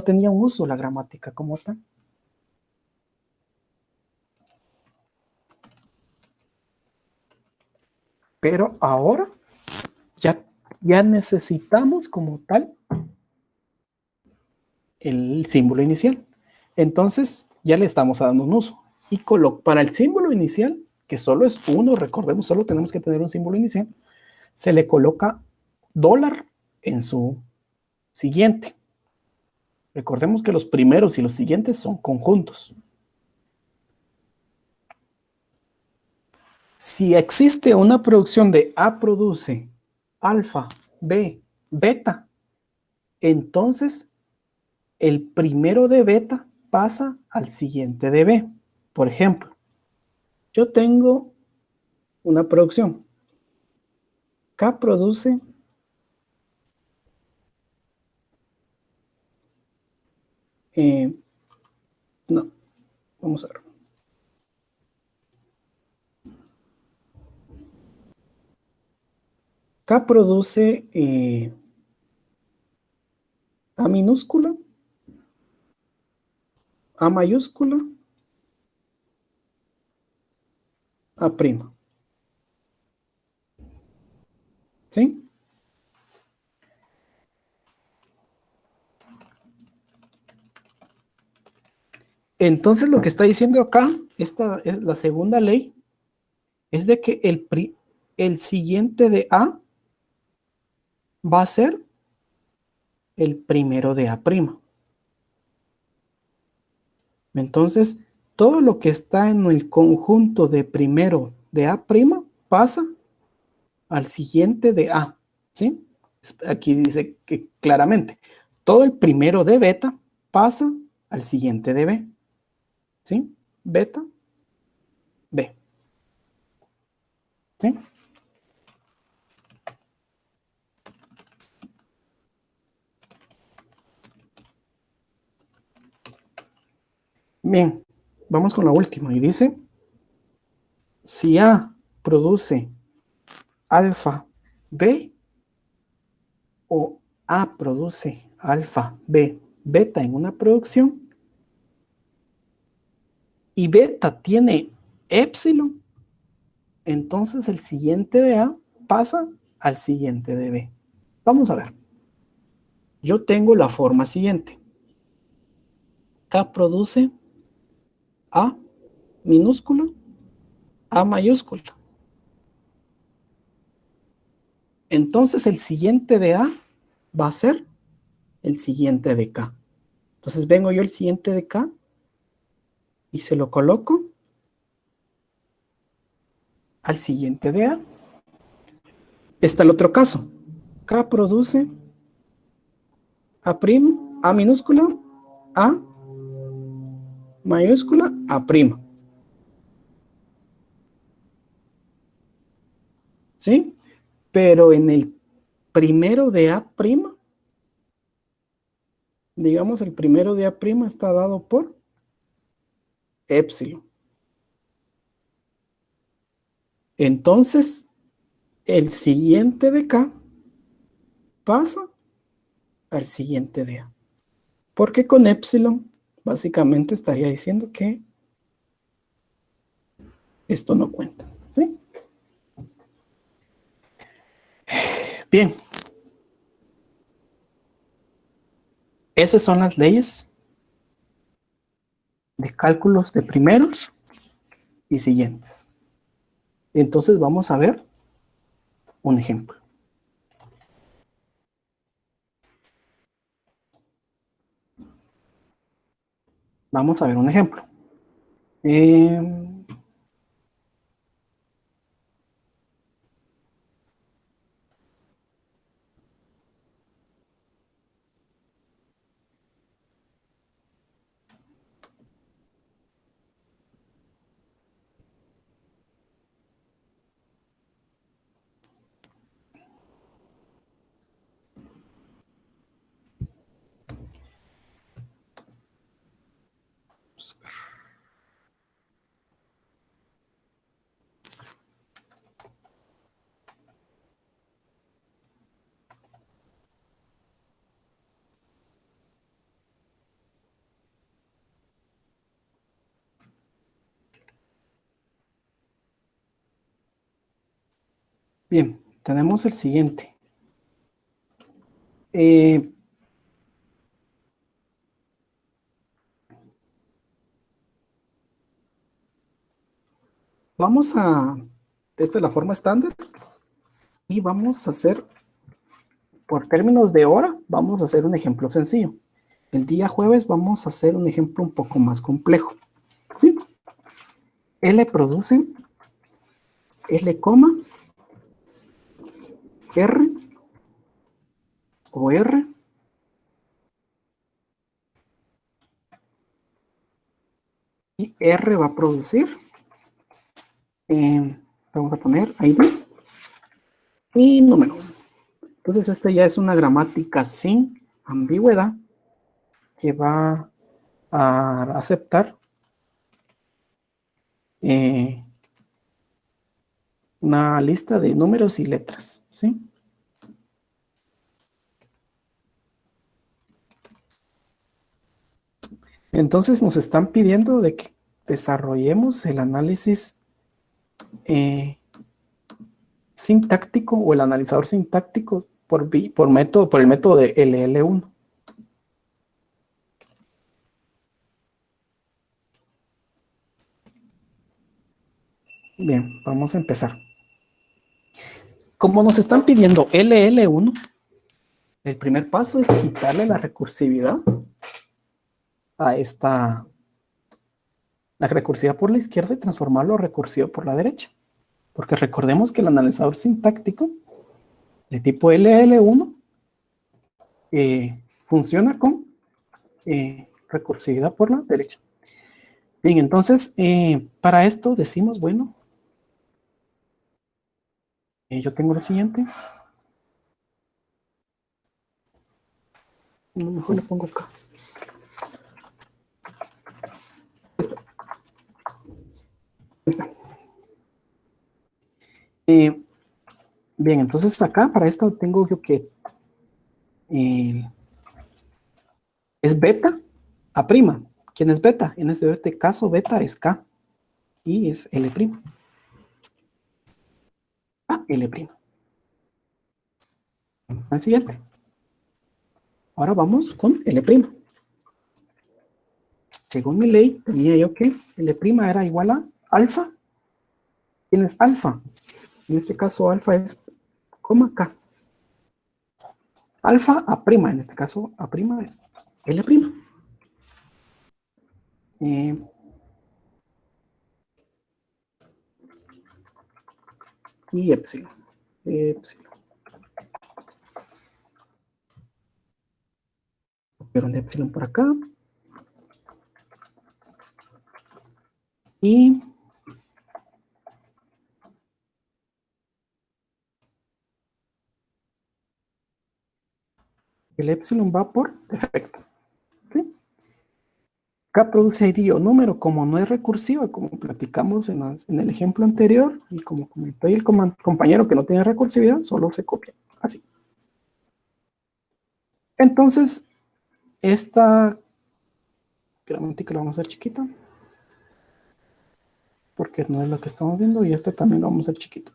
tenía un uso la gramática como tal. Pero ahora ya necesitamos como tal el símbolo inicial. Entonces ya le estamos dando un uso. Y para el símbolo inicial, que solo es uno, recordemos, solo tenemos que tener un símbolo inicial, se le coloca dólar en su siguiente. Recordemos que los primeros y los siguientes son conjuntos. Si existe una producción de A produce alfa, B, beta, entonces el primero de beta pasa al siguiente de B. Por ejemplo, yo tengo una producción. K produce no, vamos a ver. K produce A minúscula, A mayúscula, A prima. ¿Sí? Entonces lo que está diciendo acá, esta es la segunda ley, es de que el siguiente de A va a ser el primero de A prima. Entonces, todo lo que está en el conjunto de primero de A prima pasa al siguiente de A, ¿sí? Aquí dice que claramente, todo el primero de beta pasa al siguiente de B, ¿sí? Beta, B, ¿sí? Bien, vamos con la última y dice, si A produce alfa B o A produce alfa B beta en una producción, y beta tiene epsilon, entonces el siguiente de A pasa al siguiente de B. Vamos a ver. Yo tengo la forma siguiente. K produce A minúscula, A mayúscula. Entonces el siguiente de A va a ser el siguiente de K. Entonces vengo yo el siguiente de K y se lo coloco al siguiente de A. Está el otro caso. K produce A', A minúscula, A mayúscula, A'. ¿Sí? Pero en el primero de A', digamos el primero de A' está dado por epsilon. Entonces, el siguiente de K pasa al siguiente de A. Porque con epsilon, básicamente estaría diciendo que esto no cuenta. ¿Sí? Bien. Esas son las leyes de cálculos de primeros y siguientes. Entonces vamos a ver un ejemplo. Vamos a ver un ejemplo. Bien, tenemos el siguiente. Esta es la forma estándar, y vamos a hacer, por términos de hora, vamos a hacer un ejemplo sencillo. El día jueves vamos a hacer un ejemplo un poco más complejo. ¿Sí? L produce L, R o R y R va a producir, vamos a poner ID y número. Entonces esta ya es una gramática sin ambigüedad que va a aceptar una lista de números y letras, ¿sí? Entonces nos están pidiendo de que desarrollemos el análisis sintáctico o el analizador sintáctico por el método de LL1. Bien, vamos a empezar. Como nos están pidiendo LL1, el primer paso es quitarle la recursividad a la recursiva por la izquierda y transformarlo a recursivo por la derecha. Porque recordemos que el analizador sintáctico de tipo LL1 funciona con recursividad por la derecha. Bien, entonces, para esto decimos, bueno, yo tengo lo siguiente. A lo mejor le pongo acá. Bien, entonces acá para esto tengo yo que es beta a prima. ¿Quién es beta? En este caso, beta es K y es L'. L'. Al siguiente. Ahora vamos con L'. Según mi ley, tenía yo que L' era igual a alfa. ¿Quién es alfa? En este caso, alfa es coma K. Alfa a prima, en este caso, a prima es L'. Y epsilon. Pero un epsilon por acá. Y el epsilon va por defecto. ¿Sí? K produce ID o número, como no es recursiva, como platicamos en el ejemplo anterior, y como comentó el compañero que no tiene recursividad, solo se copia. Así. Entonces, esta gramática la vamos a hacer chiquita, porque no es lo que estamos viendo, y esta también lo vamos a hacer chiquito.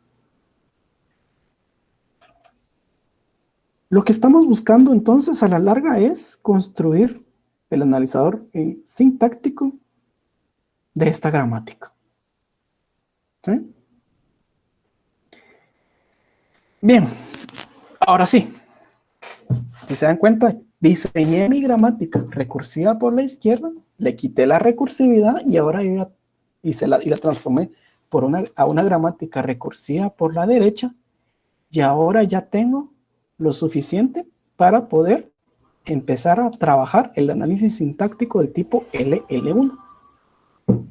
Lo que estamos buscando entonces a la larga es construir el analizador sintáctico de esta gramática. ¿Sí? Bien, ahora sí, si se dan cuenta, diseñé mi gramática recursiva por la izquierda, le quité la recursividad y ahora yo la transformé a una gramática recursiva por la derecha, y ahora ya tengo lo suficiente para poder empezar a trabajar el análisis sintáctico del tipo LL1.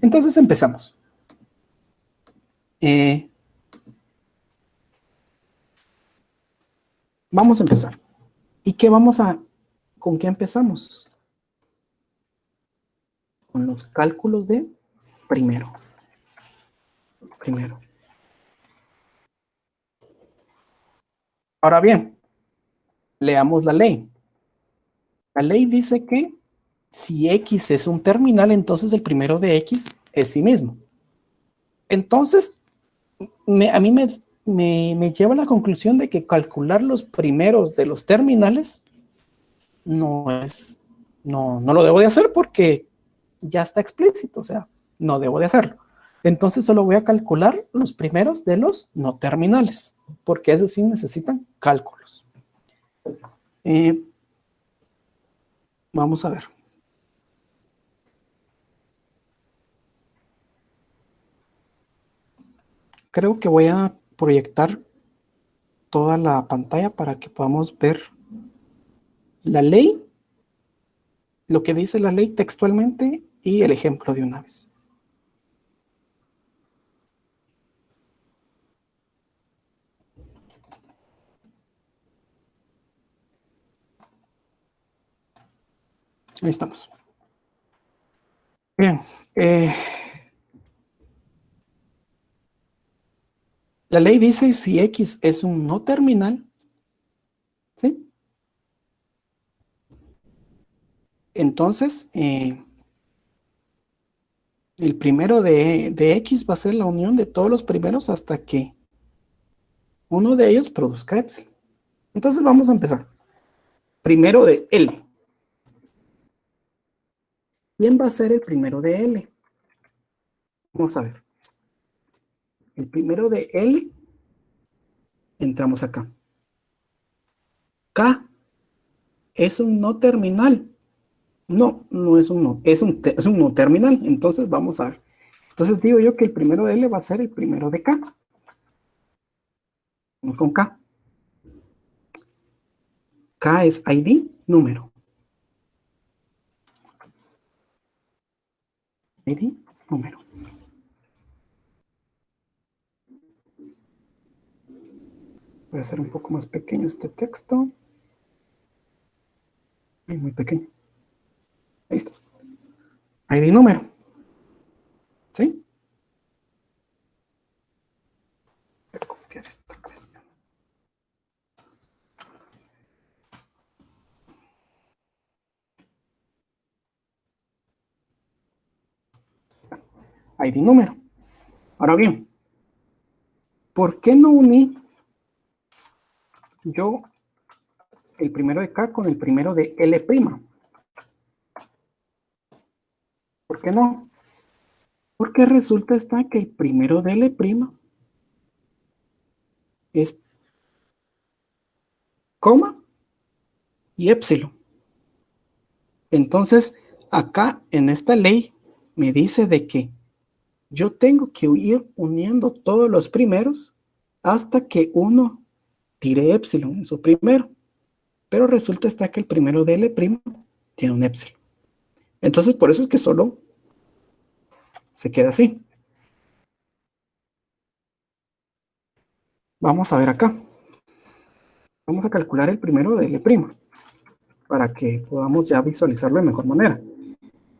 Entonces empezamos. Vamos a empezar. ¿Y con qué empezamos? Con los cálculos de primero. Ahora bien, leamos la ley. La ley dice que si X es un terminal, entonces el primero de X es sí mismo. Entonces, a mí me lleva a la conclusión de que calcular los primeros de los terminales no lo debo de hacer porque ya está explícito, o sea, no debo de hacerlo. Entonces solo voy a calcular los primeros de los no terminales, porque esos sí necesitan cálculos. Vamos a ver. Creo que voy a proyectar toda la pantalla para que podamos ver la ley, lo que dice la ley textualmente y el ejemplo de una vez. Ahí estamos. Bien. La ley dice si X es un no terminal, ¿sí? Entonces, el primero de X va a ser la unión de todos los primeros hasta que uno de ellos produzca epsilon. Entonces vamos a empezar. Primero de L. ¿Quién va a ser el primero de L? Vamos a ver. El primero de L, entramos acá. K es un no terminal. No, no es un no, es un no terminal. Entonces vamos a ver. Entonces digo yo que el primero de L va a ser el primero de K. Vamos con K. K es ID, número. ID, número. Voy a hacer un poco más pequeño este texto. Muy pequeño. Ahí está. ID número. ¿Sí? Voy a copiar esta cuestión. ID número. Ahora bien, ¿por qué no uní yo el primero de K con el primero de L'? ¿Por qué no? Porque resulta está que el primero de L' es coma y épsilon. Entonces, acá en esta ley me dice de que yo tengo que ir uniendo todos los primeros hasta que uno tire épsilon en su primero. Pero resulta está que el primero de L' tiene un épsilon. Entonces, por eso es que solo se queda así. Vamos a ver acá. Vamos a calcular el primero de L' para que podamos ya visualizarlo de mejor manera.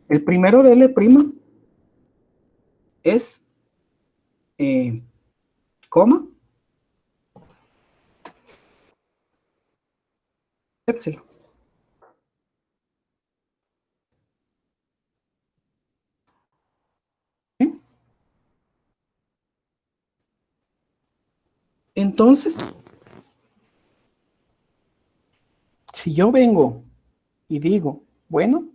El primero de L' es coma épsilon. ¿Sí? Entonces, si yo vengo y digo, bueno,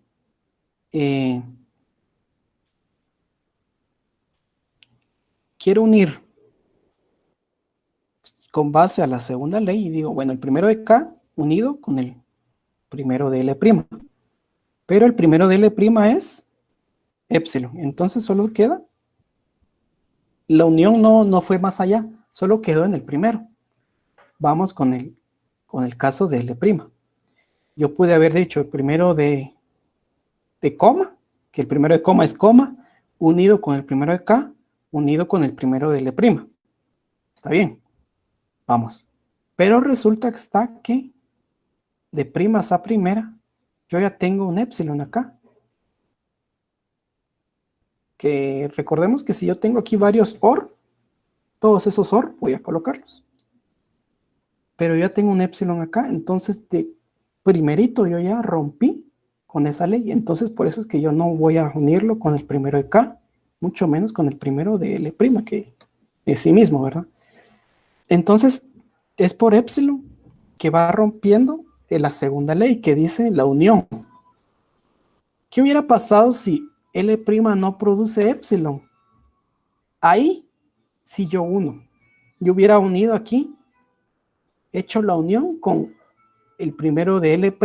quiero unir con base a la segunda ley y digo, bueno, el primero de K unido con el primero de L', pero el primero de L' es épsilon, entonces solo queda, la unión no fue más allá, solo quedó en el primero. Vamos con el caso de L'. Yo pude haber dicho el primero de coma, que el primero de coma es coma, unido con el primero de K, unido con el primero de L'. Está bien, vamos. Pero resulta que está que de primas a primera, yo ya tengo un épsilon acá. Que recordemos que si yo tengo aquí varios OR, todos esos OR voy a colocarlos. Pero ya tengo un épsilon acá, entonces de primerito yo ya rompí con esa ley. Entonces por eso es que yo no voy a unirlo con el primero de K, mucho menos con el primero de L', que es sí mismo, ¿verdad? Entonces es por épsilon que va rompiendo la segunda ley que dice la unión. ¿Qué hubiera pasado si L' no produce épsilon? Ahí, si yo uno, yo hubiera unido aquí, hecho la unión con el primero de L'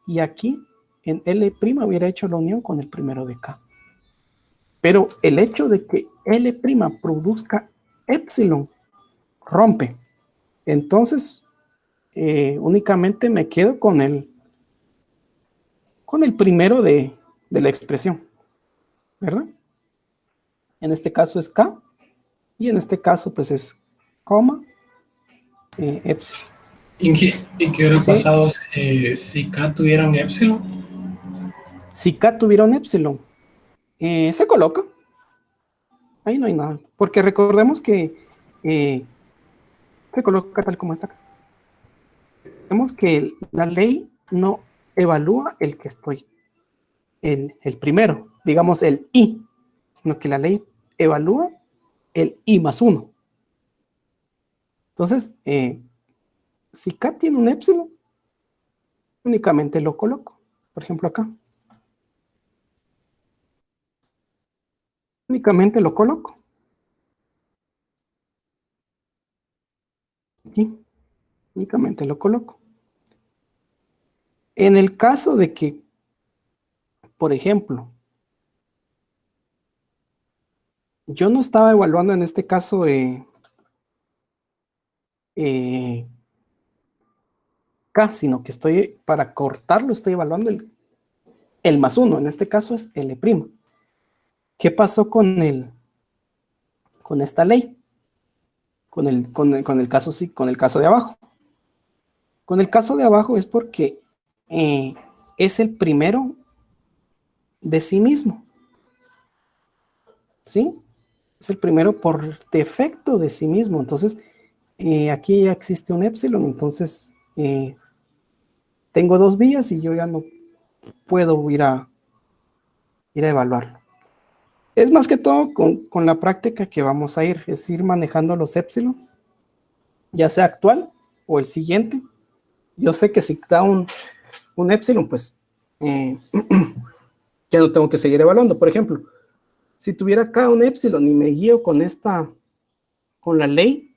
y aquí en L' hubiera hecho la unión con el primero de K. Pero el hecho de que L' produzca épsilon rompe. Entonces, únicamente me quedo con el primero de la expresión, ¿verdad? En este caso es K y en este caso pues es coma épsilon. ¿Y qué hubiera Sí. pasado si K tuviera un épsilon? Si K tuviera un épsilon, se coloca. Ahí no hay nada. Porque recordemos que se coloca tal como está acá. Vemos que la ley no evalúa el que estoy, el primero, digamos el I, sino que la ley evalúa el I más 1. Entonces, si K tiene un épsilon, únicamente lo coloco. Por ejemplo, acá. Únicamente lo coloco. Aquí. Únicamente lo coloco. En el caso de que, por ejemplo, yo no estaba evaluando en este caso K, sino que estoy, para cortarlo, estoy evaluando el más 1. En este caso es L'. ¿Qué pasó con esta ley? Con el caso, sí, con el caso de abajo. Con el caso de abajo es porque es el primero de sí mismo. ¿Sí? Es el primero por defecto de sí mismo. Entonces, aquí ya existe un épsilon, entonces tengo dos vías y yo ya no puedo ir a evaluarlo. Es más que todo con la práctica que vamos a ir, es ir manejando los épsilon, ya sea actual o el siguiente. Yo sé que si da un épsilon, pues ya no tengo que seguir evaluando. Por ejemplo, si tuviera acá un épsilon y me guío con la ley,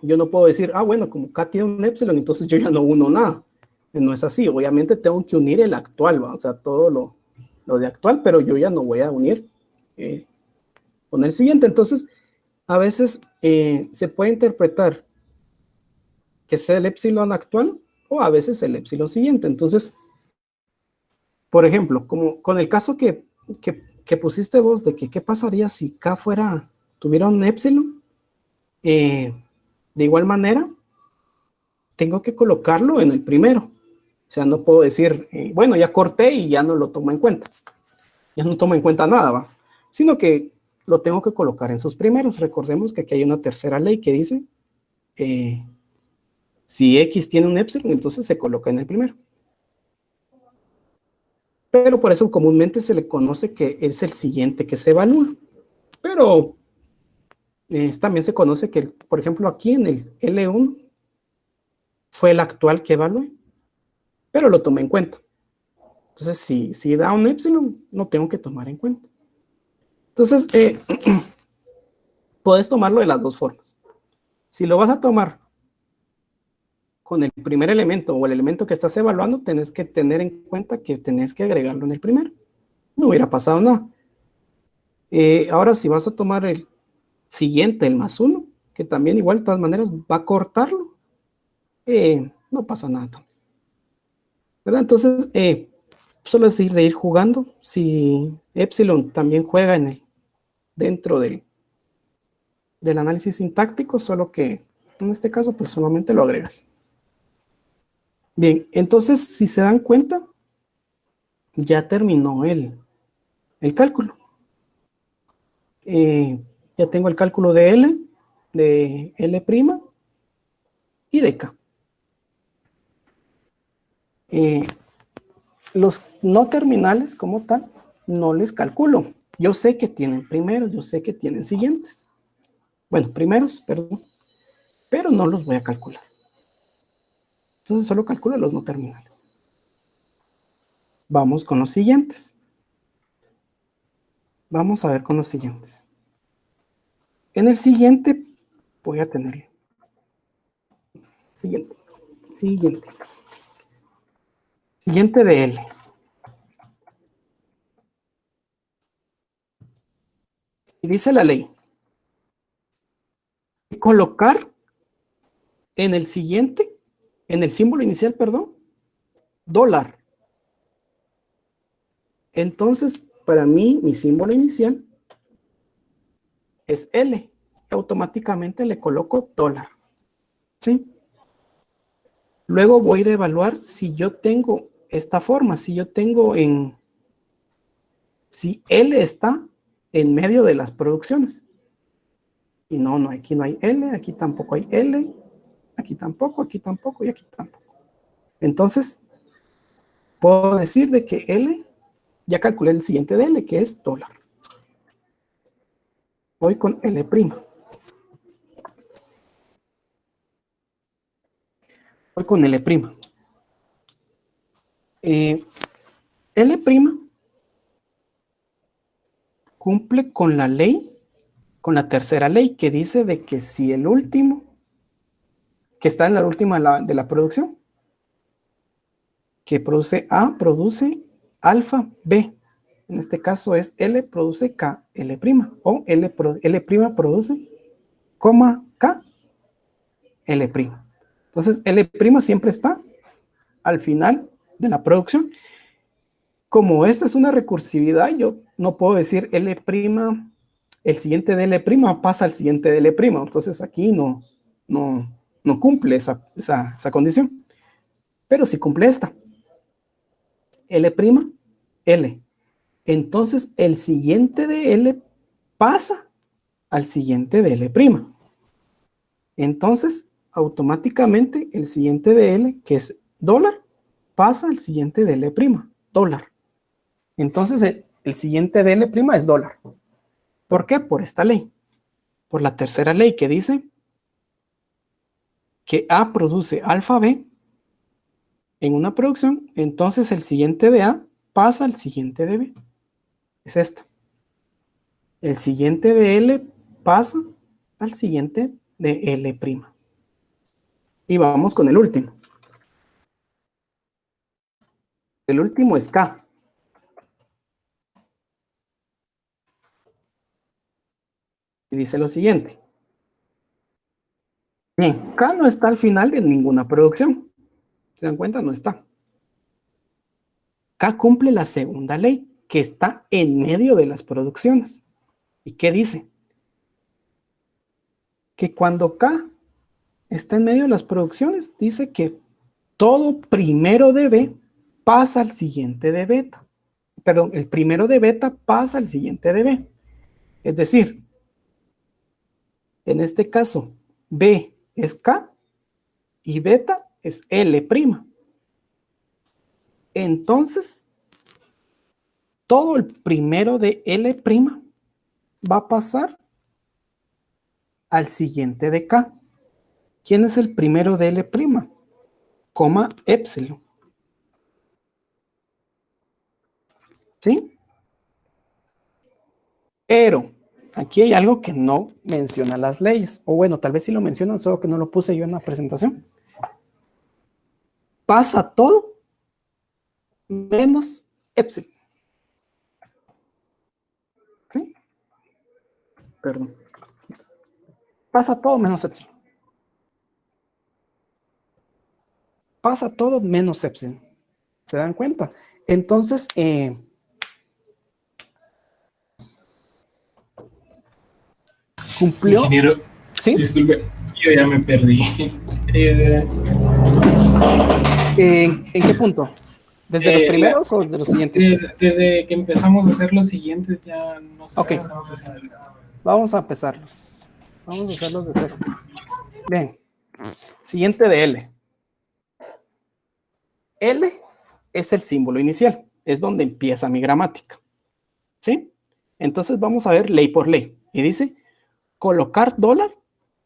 yo no puedo decir, bueno, como acá tiene un épsilon, entonces yo ya no uno nada. No es así, obviamente tengo que unir el actual, ¿va? O sea, todo lo de actual, pero yo ya no voy a unir con el siguiente. Entonces, a veces se puede interpretar que sea el épsilon actual o a veces el épsilon siguiente. Entonces, por ejemplo, como con el caso que pusiste vos de que qué pasaría si K tuviera un épsilon, de igual manera, tengo que colocarlo en el primero. O sea, no puedo decir, bueno, ya corté y ya no lo tomo en cuenta. Ya no tomo en cuenta nada, ¿va? Sino que lo tengo que colocar en sus primeros. Recordemos que aquí hay una tercera ley que dice, si X tiene un épsilon, entonces se coloca en el primero. Pero por eso comúnmente se le conoce que es el siguiente que se evalúa. Pero también se conoce que, por ejemplo, aquí en el L1 fue el actual que evalué, pero lo tomé en cuenta. Entonces, si da un épsilon, no tengo que tomar en cuenta. Entonces, puedes tomarlo de las dos formas. Si lo vas a tomar con el primer elemento o el elemento que estás evaluando, tenés que tener en cuenta que tenés que agregarlo en el primero. No hubiera pasado nada. Ahora, si vas a tomar el siguiente, el más 1, que también igual de todas maneras va a cortarlo, no pasa nada. ¿Verdad? Entonces, solo es de ir jugando. Si epsilon también juega dentro del análisis sintáctico, solo que en este caso, pues solamente lo agregas. Bien, entonces, si se dan cuenta, ya terminó el cálculo. Ya tengo el cálculo de L, de L' y de K. Los no terminales como tal, no les calculo. Yo sé que tienen primeros, yo sé que tienen siguientes. Bueno, primeros, perdón. Pero no los voy a calcular. Entonces solo calculo los no terminales. Vamos con los siguientes. Vamos a ver con los siguientes. En el siguiente voy a tener siguiente de L. Y dice la ley, colocar en el siguiente, en el símbolo inicial, perdón, dólar. Entonces, para mí, mi símbolo inicial es L. Automáticamente le coloco dólar. ¿Sí? Luego voy a ir a evaluar si yo tengo esta forma, si L está en medio de las producciones. Y no, aquí no hay L, aquí tampoco hay L, aquí tampoco y aquí tampoco. Entonces, puedo decir de que L, ya calculé el siguiente de L, que es dólar. Voy con L'. Voy con L'. L' cumple con la ley, con la tercera ley, que dice de que si el último, que está en la última de la producción, que produce A, produce alfa B. En este caso es L produce K, L', o L' produce, coma, K, L'. Entonces, L' siempre está al final de la producción. Como esta es una recursividad, yo no puedo decir L', el siguiente de L' pasa al siguiente de L'. Entonces, aquí no cumple esa condición. Pero sí cumple esta. L', L. Entonces, el siguiente de L pasa al siguiente de L'. Entonces, automáticamente, el siguiente de L, que es dólar, pasa al siguiente de L', dólar. Entonces, el siguiente de L' es dólar. ¿Por qué? Por esta ley. Por la tercera ley que dice que A produce alfa B en una producción, entonces el siguiente de A pasa al siguiente de B. Es esta. El siguiente de L pasa al siguiente de L'. Y vamos con el último. El último es K. Y dice lo siguiente. Bien, K no está al final de ninguna producción. ¿Se dan cuenta? No está. K cumple la segunda ley, que está en medio de las producciones. ¿Y qué dice? Que cuando K está en medio de las producciones, dice que todo primero de B pasa al siguiente de beta. Perdón, el primero de beta pasa al siguiente de B. Es decir, en este caso, B es K y beta es L'. Entonces, todo el primero de L' va a pasar al siguiente de K. ¿Quién es el primero de L'? Coma epsilon. ¿Sí? Pero aquí hay algo que no menciona las leyes. O bueno, tal vez sí lo mencionan, solo que no lo puse yo en la presentación. Pasa todo menos epsilon. ¿Sí? Perdón. Pasa todo menos epsilon. Pasa todo menos epsilon. ¿Se dan cuenta? Entonces, cumplió. Ingeniero, ¿Sí? disculpe, yo ya me perdí. ¿En qué punto? ¿Desde los primeros o de los siguientes? Desde que empezamos a hacer los siguientes, ya no sé. Ok. Estamos haciendo. Vamos a empezarlos. Vamos a hacerlos de cero. Bien. Siguiente de L. L es el símbolo inicial. Es donde empieza mi gramática. ¿Sí? Entonces vamos a ver ley por ley. Y dice, colocar dólar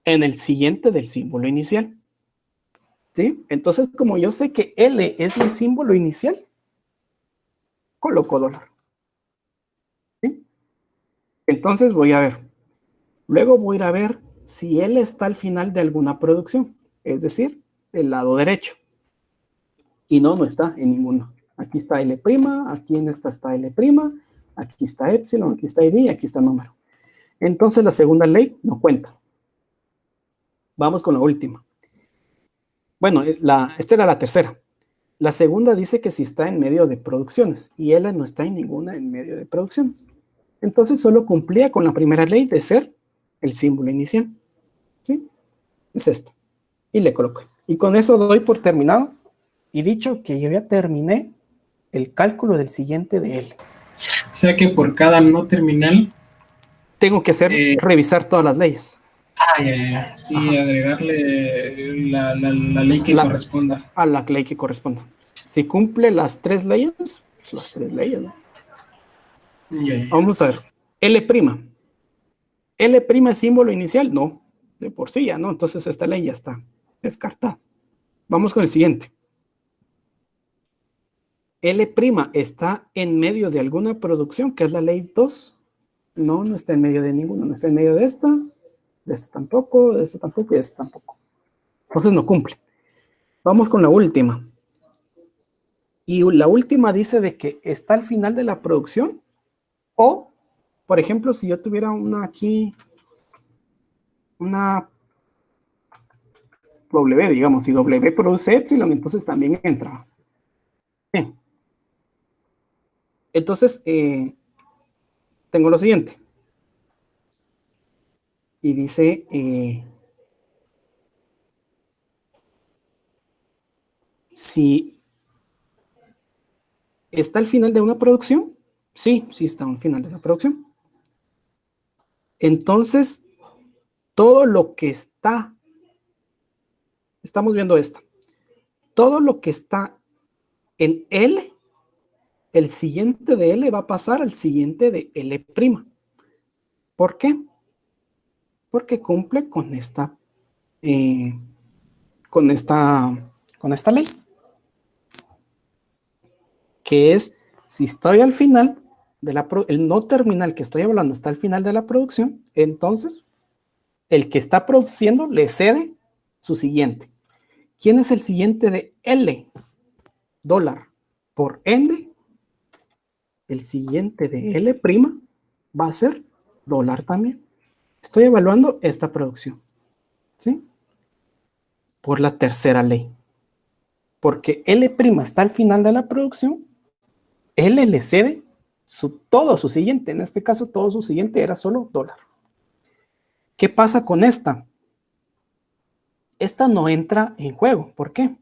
en el siguiente del símbolo inicial. ¿Sí? Entonces, como yo sé que L es mi símbolo inicial, coloco dólar. ¿Sí? Entonces voy a ver. Luego voy a ir a ver si L está al final de alguna producción, es decir, del lado derecho. Y no está en ninguno. Aquí está L', aquí en esta está L', aquí está epsilon, aquí está ID y aquí está número. Entonces la segunda ley no cuenta. Vamos con la última. Bueno, esta era la tercera. La segunda dice que si está en medio de producciones y L no está en ninguna en medio de producciones. Entonces solo cumplía con la primera ley de ser el símbolo inicial. ¿Sí? Es esta. Y le coloco. Y con eso doy por terminado y dicho que yo ya terminé el cálculo del siguiente de L. O sea que por cada no terminal tengo que hacer revisar todas las leyes. Y agregarle la ley que corresponda. A la ley que corresponda. Si cumple las tres leyes, pues las tres leyes, ¿no? Vamos a ver. L'. ¿L' es símbolo inicial? No, de por sí ya, ¿no? Entonces esta ley ya está descartada. Vamos con el siguiente. L' está en medio de alguna producción, que es la ley 2. No, no está en medio de ninguna. No está en medio de esta tampoco, de esta tampoco y de esta tampoco. Entonces no cumple. Vamos con la última. Y la última dice de que está al final de la producción. O, por ejemplo, si yo tuviera una aquí, una W, digamos, si W produce epsilon, entonces también entra. Bien. Entonces, tengo lo siguiente. Y dice, si está al final de una producción, sí está al final de la producción. Entonces, todo lo que está, estamos viendo esto, todo lo que está en L el siguiente de L va a pasar al siguiente de L'. ¿Por qué? Porque cumple eh, con esta ley, que es, si estoy al final, el no terminal que estoy hablando está al final de la producción, entonces el que está produciendo le cede su siguiente. ¿Quién es el siguiente de L? Dólar por N. El siguiente de L' va a ser dólar también. Estoy evaluando esta producción, ¿sí? Por la tercera ley. Porque L' está al final de la producción, L le cede todo su siguiente. En este caso, todo su siguiente era solo dólar. ¿Qué pasa con esta? Esta no entra en juego. ¿Por qué?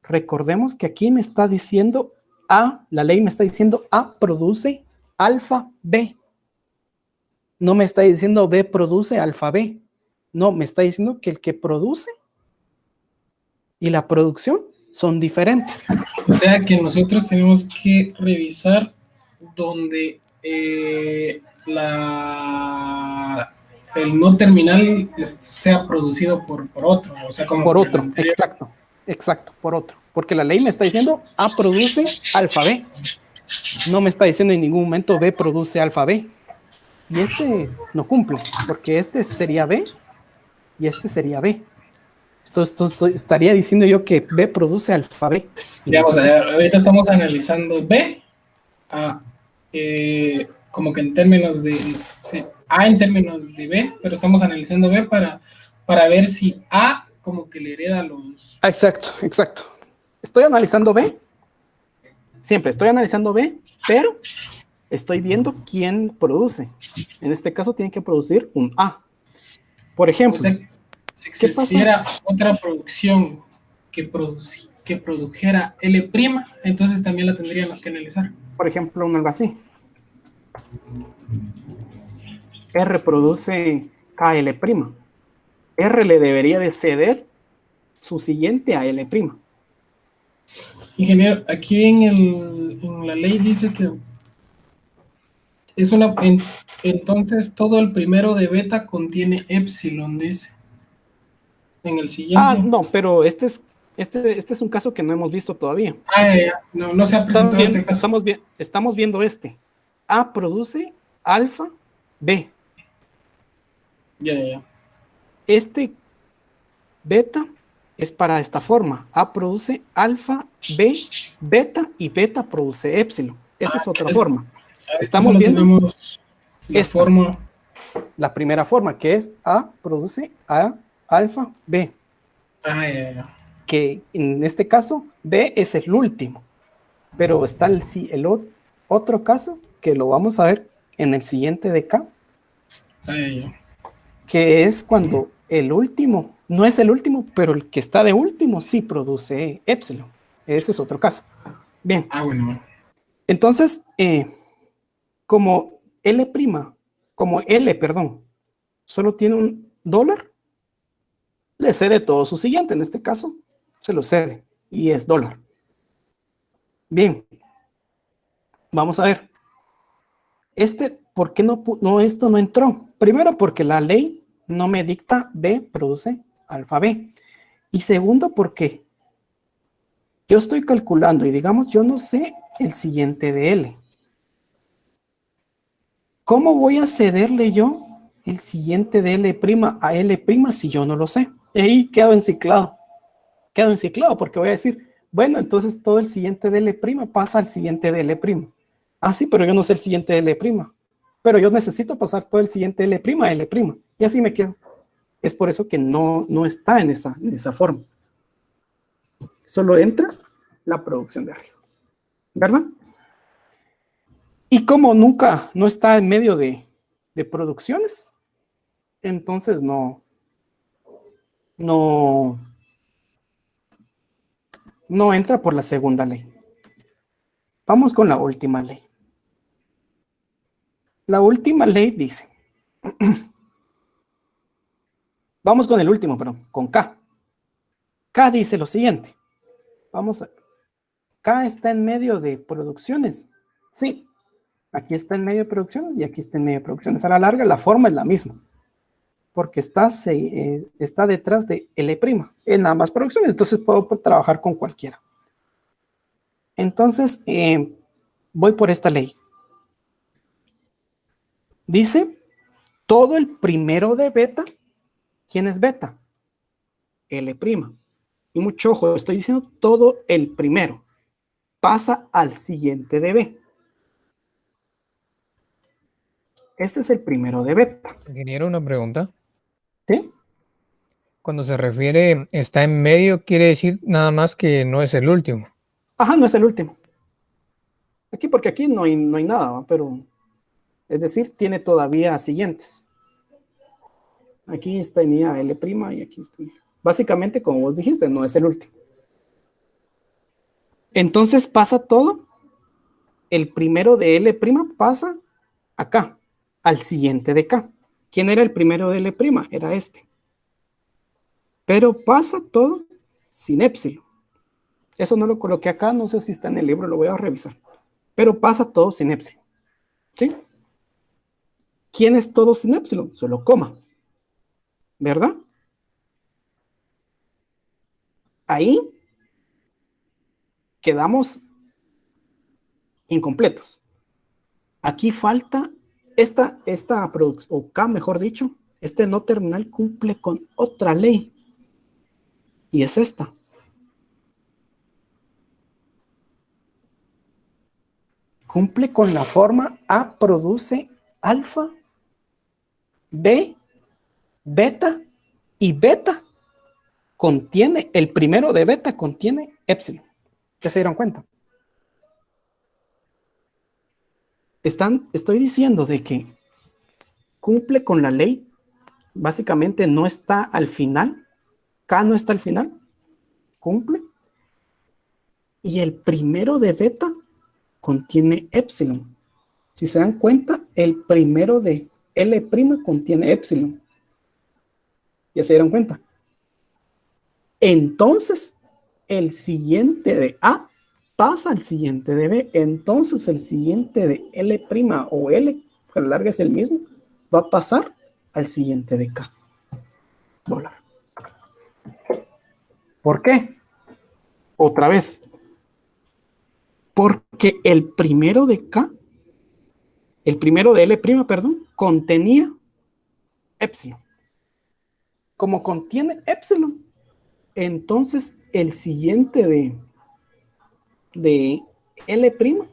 Recordemos que aquí me está diciendo A, la ley me está diciendo A produce alfa B. No me está diciendo B produce alfa B. No, me está diciendo que el que produce y la producción son diferentes. O sea que nosotros tenemos que revisar donde el no terminal sea producido por otro, o sea, como Por por el otro, anterior. exacto, por otro. Porque la ley me está diciendo A produce alfa B. No me está diciendo en ningún momento B produce alfa B. Y este no cumple, porque este sería B y este sería B. Esto estaría diciendo yo que B produce alfa B. Y no es Digamos, así. ahorita estamos analizando B, como que en términos de, sí, A en términos de B, pero estamos analizando B para ver si A como que le hereda los... Exacto, exacto. Estoy analizando B, siempre estoy analizando B, pero estoy viendo quién produce. En este caso tiene que producir un A. Por ejemplo, O sea, si ¿qué pasa? existiera otra producción que produjera L', entonces también la tendríamos que analizar. Por ejemplo, algo así. R produce KL'. R le debería de ceder su siguiente a L'. Ingeniero, aquí en la ley dice que es entonces todo el primero de beta contiene epsilon, dice. En el siguiente. No, pero este es un caso que no hemos visto todavía. Ya. No se ha presentado este caso. Estamos viendo este. A produce alfa B. Ya. Este beta es para esta forma. A produce alfa B, beta y beta produce épsilon. Esa es otra forma. Estamos viendo la forma. La primera forma, que es A produce A alfa B. Ya. Que en este caso B es el último. Pero está el otro caso que lo vamos a ver en el siguiente de K. Ya. Que es cuando el último, no es el último, pero el que está de último sí produce épsilon. Ese es otro caso. Bien. Bueno. Entonces, como L, solo tiene un dólar, le cede todo su siguiente. En este caso, se lo cede y es dólar. Bien. Vamos a ver. ¿Por qué esto no entró? Primero, porque la ley no me dicta B produce alfa B. Y segundo, porque yo estoy calculando y digamos, yo no sé el siguiente de L. ¿Cómo voy a cederle yo el siguiente de L' a L' si yo no lo sé? Y ahí quedo enciclado. Quedo enciclado porque voy a decir, bueno, entonces todo el siguiente de L' pasa al siguiente de L'. Ah, sí, pero yo no sé el siguiente de L'. Pero yo necesito pasar todo el siguiente L' a L'. Y así me quedo. Es por eso que no está en esa forma. Solo entra la producción de arriba. ¿Verdad? Y como nunca no está en medio de producciones, entonces no entra por la segunda ley. Vamos con la última ley. La última ley dice, vamos con el último, perdón, con K. K dice lo siguiente. Vamos a ver. K está en medio de producciones. Sí, aquí está en medio de producciones y aquí está en medio de producciones. A la larga la forma es la misma, porque está detrás de L' en ambas producciones, entonces puedo trabajar con cualquiera. Entonces, voy por esta ley. Dice, todo el primero de beta, ¿quién es beta? L'. Y mucho ojo, estoy diciendo todo el primero. Pasa al siguiente de B. Este es el primero de beta. Ingeniero, una pregunta. ¿Sí? Cuando se refiere está en medio, quiere decir nada más que no es el último. Ajá, no es el último. Aquí, porque aquí no hay nada, ¿va? Pero, es decir, tiene todavía siguientes. Aquí tenía L' y aquí está. Básicamente, como vos dijiste, no es el último. Entonces pasa todo. El primero de L' pasa acá, al siguiente de K. ¿Quién era el primero de L'? Era este. Pero pasa todo sin épsilon. Eso no lo coloqué acá, no sé si está en el libro, lo voy a revisar. Pero pasa todo sin épsilon. ¿Sí? ¿Quién es todo sin épsilon? Solo coma. ¿Verdad? Ahí quedamos incompletos. Aquí falta esta producción, o K mejor dicho, este no terminal cumple con otra ley. Y es esta. Cumple con la forma A produce alfa, B, beta, y beta contiene, el primero de beta contiene épsilon. ¿Ya se dieron cuenta? Estoy diciendo de que cumple con la ley, básicamente no está al final, K no está al final, cumple, y el primero de beta contiene épsilon. Si se dan cuenta, el primero de L' contiene épsilon. ¿Ya se dieron cuenta? Entonces, el siguiente de A pasa al siguiente de B. Entonces, el siguiente de L' o L, que a la larga es el mismo, va a pasar al siguiente de K. Dólar. ¿Por qué? Otra vez. Porque el primero de K, el primero de L', perdón, contenía épsilon. Como contiene épsilon, entonces el siguiente de L'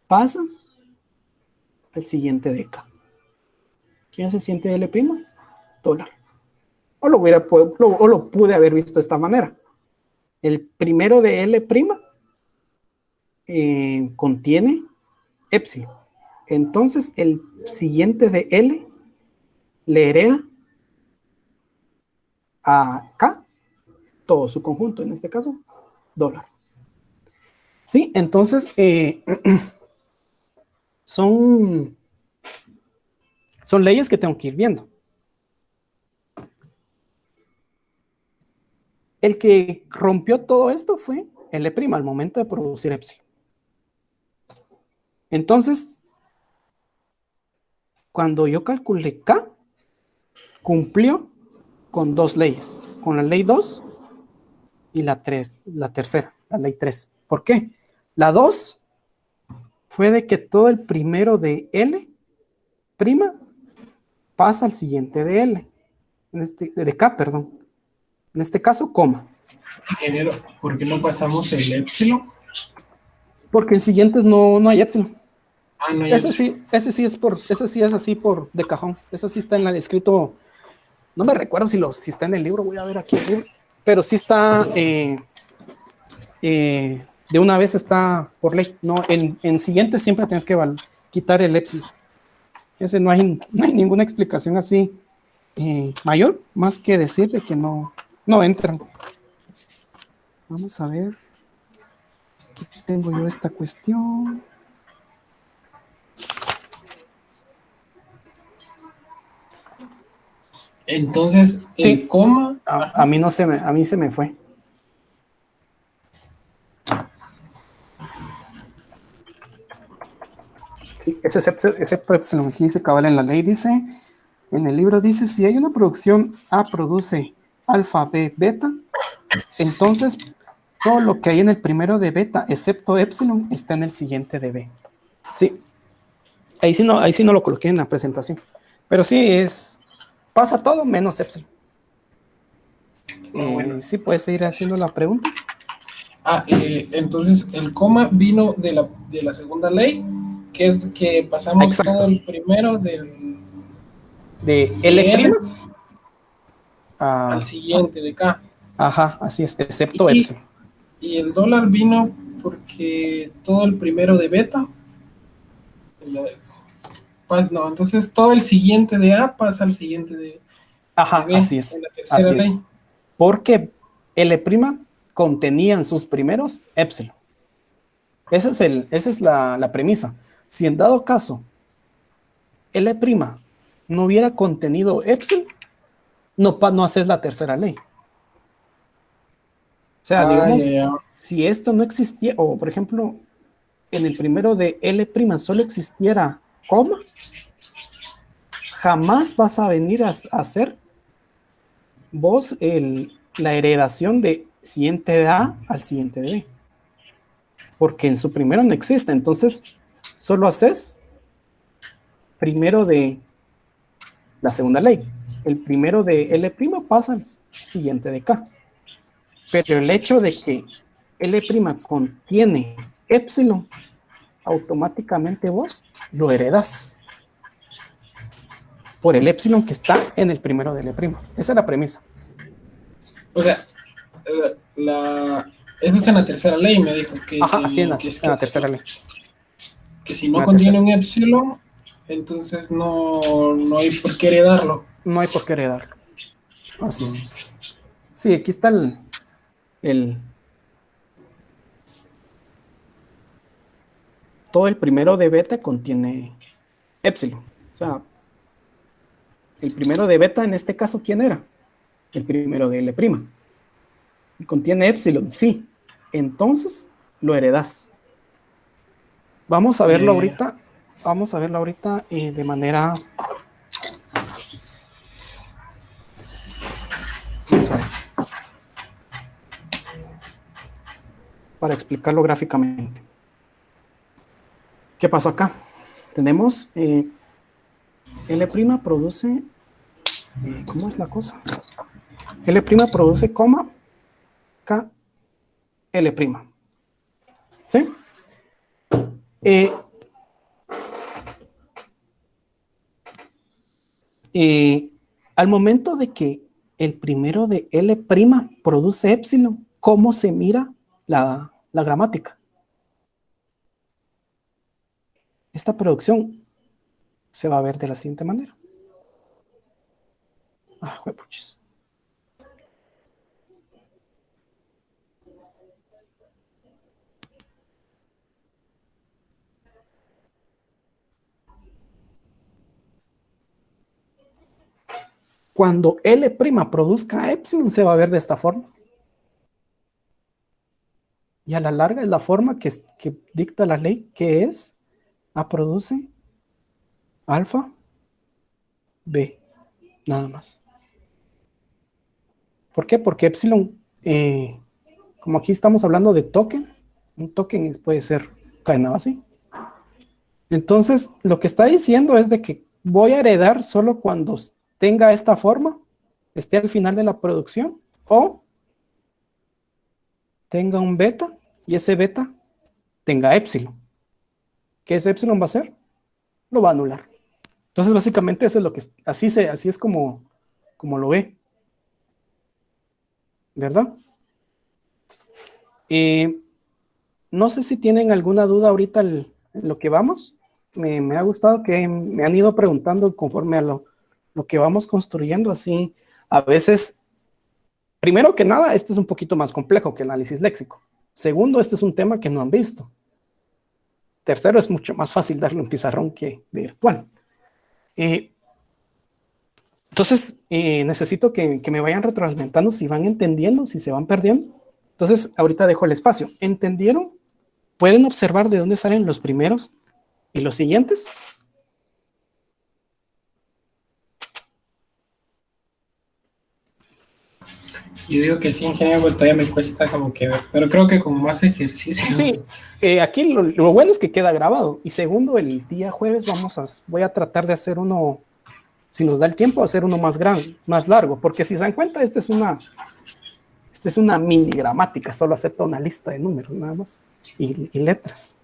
pasa al siguiente de K. ¿Quién es el siguiente de L'? Dólar. O lo pude haber visto de esta manera. El primero de L' contiene épsilon. Entonces el siguiente de L le hereda a K todo su conjunto, en este caso, dólar. Sí, entonces son leyes que tengo que ir viendo. El que rompió todo esto fue L' al momento de producir épsilon. Entonces, cuando yo calculé K, cumplió con dos leyes, con la ley 2 y la tercera, la ley 3. ¿Por qué? La 2 fue de que todo el primero de L' pasa al siguiente de L, de K, perdón. En este caso, coma. Ingeniero, ¿por qué no pasamos el épsilon? Porque en siguientes no hay épsilon. Ah, no hay Ese épsilon. sí es así por de cajón. Eso sí está en el escrito. No me recuerdo si está en el libro. Voy a ver aquí el libro. Pero sí está de una vez está por ley. No, en siguientes siempre tienes que quitar el épsilon. Ese no hay ninguna explicación así mayor, más que decirle que no entran. Vamos a ver. Aquí tengo yo esta cuestión. Entonces, el Sí. coma. A mí se me fue. Ese excepto epsilon. Aquí dice cabal en la ley, dice, en el libro dice, si hay una producción A produce alfa, B, beta, entonces todo lo que hay en el primero de beta, excepto epsilon, está en el siguiente de B. Sí. Ahí sí no lo coloqué en la presentación. Pero sí, pasa todo menos epsilon. Bueno. Sí, puedes seguir haciendo la pregunta. Entonces el coma vino de la segunda ley, que es que pasamos Exacto. todo el primero de L' al siguiente de K. Ajá, así es, excepto epsilon. Y el dólar vino porque todo el primero de beta. No, entonces todo el siguiente de A pasa al siguiente de B, así es. en la tercera ley. Es. Porque L' contenía en sus primeros epsilon. Esa es la premisa. Si en dado caso L' no hubiera contenido epsilon, no haces la tercera ley. O sea, digamos, si esto no existía, o por ejemplo, en el primero de L' solo existiera coma, jamás vas a venir a hacer vos la heredación de siguiente de A al siguiente de B. Porque en su primero no existe. Entonces, solo haces primero de la segunda ley. El primero de L' pasa al siguiente de K. Pero el hecho de que L' contiene epsilon, automáticamente vos lo heredas por el epsilon que está en el primero de L'. Esa es la premisa. O sea, eso es en la tercera ley, me dijo. Así en la tercera ley. Que si no contiene un epsilon, entonces no hay por qué heredarlo. No hay por qué heredarlo. Así es. Sí, aquí está todo el primero de beta contiene epsilon. O sea, el primero de beta en este caso, ¿quién era? El primero de L'. Y contiene epsilon, sí. Entonces, lo heredas. Vamos a verlo ahorita. Vamos a verlo ahorita de manera... Vamos a ver. Para explicarlo gráficamente. ¿Qué pasó acá? Tenemos L' produce... ¿cómo es la cosa? L' produce coma K L'. ¿Sí? Al momento de que el primero de L' produce epsilon, ¿cómo se mira la gramática? Esta producción se va a ver de la siguiente manera. Juepuchis. Cuando L' produzca epsilon, se va a ver de esta forma. Y a la larga es la forma que dicta la ley, que es A produce alfa B, nada más. ¿Por qué? Porque epsilon, como aquí estamos hablando de token, un token puede ser cadena así. Entonces, lo que está diciendo es de que voy a heredar solo cuando tenga esta forma, esté al final de la producción, o tenga un beta, y ese beta tenga epsilon. ¿Qué ese epsilon va a hacer? Lo va a anular. Entonces, básicamente, eso es lo que así es como lo ve. ¿Verdad? No sé si tienen alguna duda ahorita en lo que vamos. Me ha gustado que me han ido preguntando conforme a lo que vamos construyendo. Así, a veces, primero que nada, este es un poquito más complejo que el análisis léxico. Segundo, este es un tema que no han visto. Tercero, es mucho más fácil darle un pizarrón que virtual. Entonces, necesito que me vayan retroalimentando si van entendiendo, si se van perdiendo. Entonces, ahorita dejo el espacio. ¿Entendieron? ¿Pueden observar de dónde salen los primeros ¿Y los siguientes? Yo digo que sí, ingeniero, pero todavía me cuesta como que ver. Pero creo que con más ejercicio. Sí, aquí lo bueno es que queda grabado. Y segundo, el día jueves voy a tratar de hacer uno, si nos da el tiempo, hacer uno más grande, más largo. Porque si se dan cuenta, esta es una mini gramática, solo acepta una lista de números nada más y letras.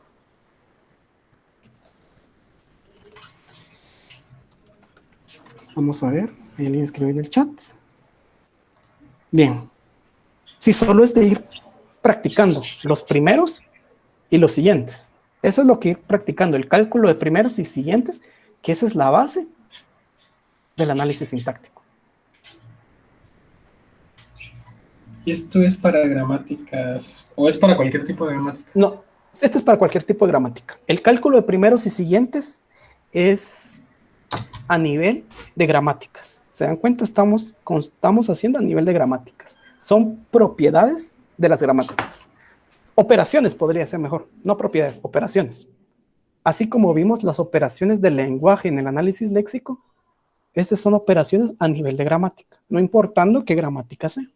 Vamos a ver, hay alguien escribió en el chat. Bien, sí, solo es de ir practicando los primeros y los siguientes. Eso es lo que ir practicando, el cálculo de primeros y siguientes, que esa es la base del análisis sintáctico. ¿Y esto es para gramáticas o es para cualquier tipo de gramática? No, este es para cualquier tipo de gramática. El cálculo de primeros y siguientes es a nivel de gramáticas. ¿Se dan cuenta? Estamos haciendo a nivel de gramáticas. Son propiedades de las gramáticas. Operaciones podría ser mejor, no propiedades, operaciones. Así como vimos las operaciones del lenguaje en el análisis léxico, estas son operaciones a nivel de gramática, no importando qué gramática sea.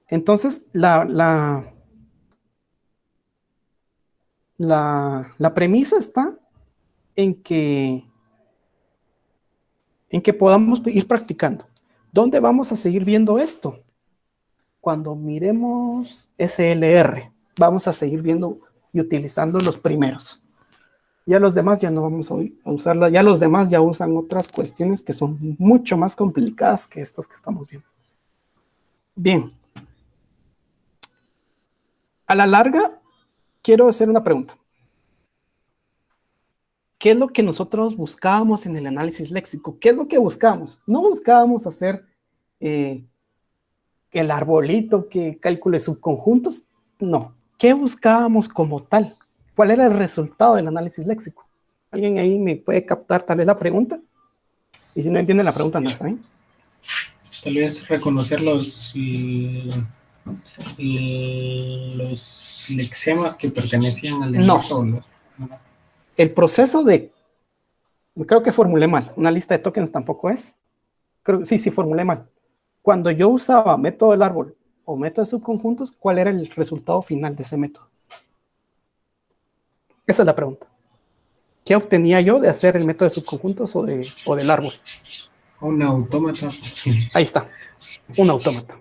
Entonces, la premisa está en que podamos ir practicando. ¿Dónde vamos a seguir viendo esto? Cuando miremos SLR, vamos a seguir viendo y utilizando los primeros. Ya los demás ya no vamos a usarla, ya los demás ya usan otras cuestiones que son mucho más complicadas que estas que estamos viendo. Bien. A la larga, quiero hacer una pregunta. ¿Qué es lo que nosotros buscábamos en el análisis léxico? ¿Qué es lo que buscábamos? No buscábamos hacer el arbolito que calcule subconjuntos. No. ¿Qué buscábamos como tal? ¿Cuál era el resultado del análisis léxico? ¿Alguien ahí me puede captar tal vez la pregunta? Y si no entiende la pregunta, no está ahí. Tal vez reconocer los lexemas que pertenecían al lenguaje. No. El proceso creo que formulé mal. Una lista de tokens tampoco es. Sí, formulé mal. Cuando yo usaba método del árbol o método de subconjuntos, ¿cuál era el resultado final de ese método? Esa es la pregunta. ¿Qué obtenía yo de hacer el método de subconjuntos o del árbol? Un autómata. Ahí está, un autómata.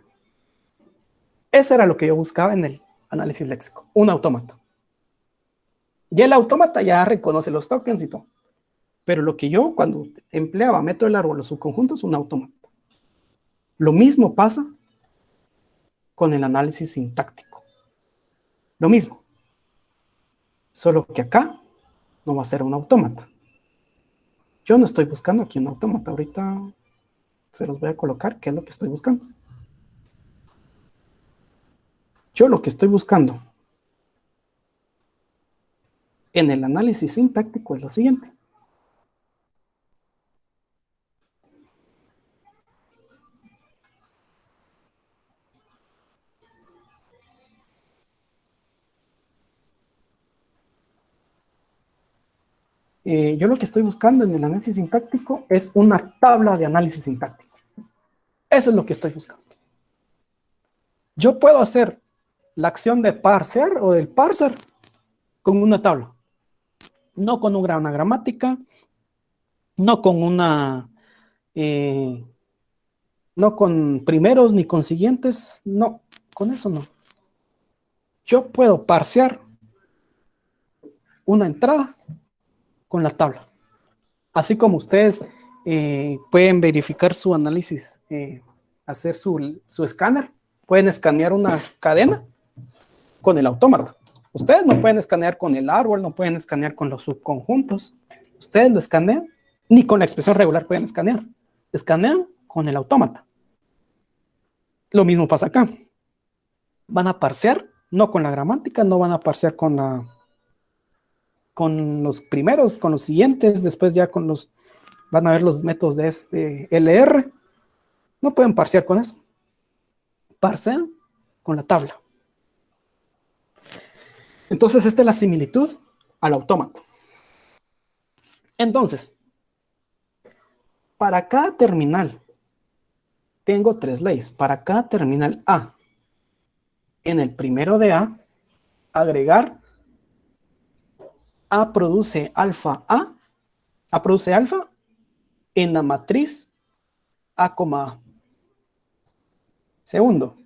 Eso era lo que yo buscaba en el análisis léxico, un autómata. Ya el autómata ya reconoce los tokens y todo. Pero lo que yo, cuando empleaba método del árbol o subconjuntos, un autómata. Lo mismo pasa con el análisis sintáctico. Lo mismo. Solo que acá no va a ser un autómata. Yo no estoy buscando aquí un autómata. Ahorita se los voy a colocar, qué es lo que estoy buscando. Yo lo que estoy buscando en el análisis sintáctico es lo siguiente. Yo lo que estoy buscando en el análisis sintáctico es una tabla de análisis sintáctico. Eso es lo que estoy buscando. Yo puedo hacer la acción de parsear o del parser con una tabla. No con una gramática, no con no con primeros ni con siguientes, no, con eso no. Yo puedo parsear una entrada con la tabla. Así como ustedes pueden verificar su análisis, hacer su escáner, pueden escanear una cadena con el autómata. Ustedes no pueden escanear con el árbol, no pueden escanear con los subconjuntos. Ustedes lo escanean, ni con la expresión regular pueden escanear. Escanean con el autómata. Lo mismo pasa acá. Van a parsear, no con la gramática, no van a parsear con los primeros, con los siguientes, después ya van a ver los métodos de LR. No pueden parsear con eso. Parsean con la tabla. Entonces, esta es la similitud al autómata. Entonces, para cada terminal, tengo tres leyes. Para cada terminal A, en el primero de A, agregar A produce alfa A produce alfa en la matriz A, A. Segundo,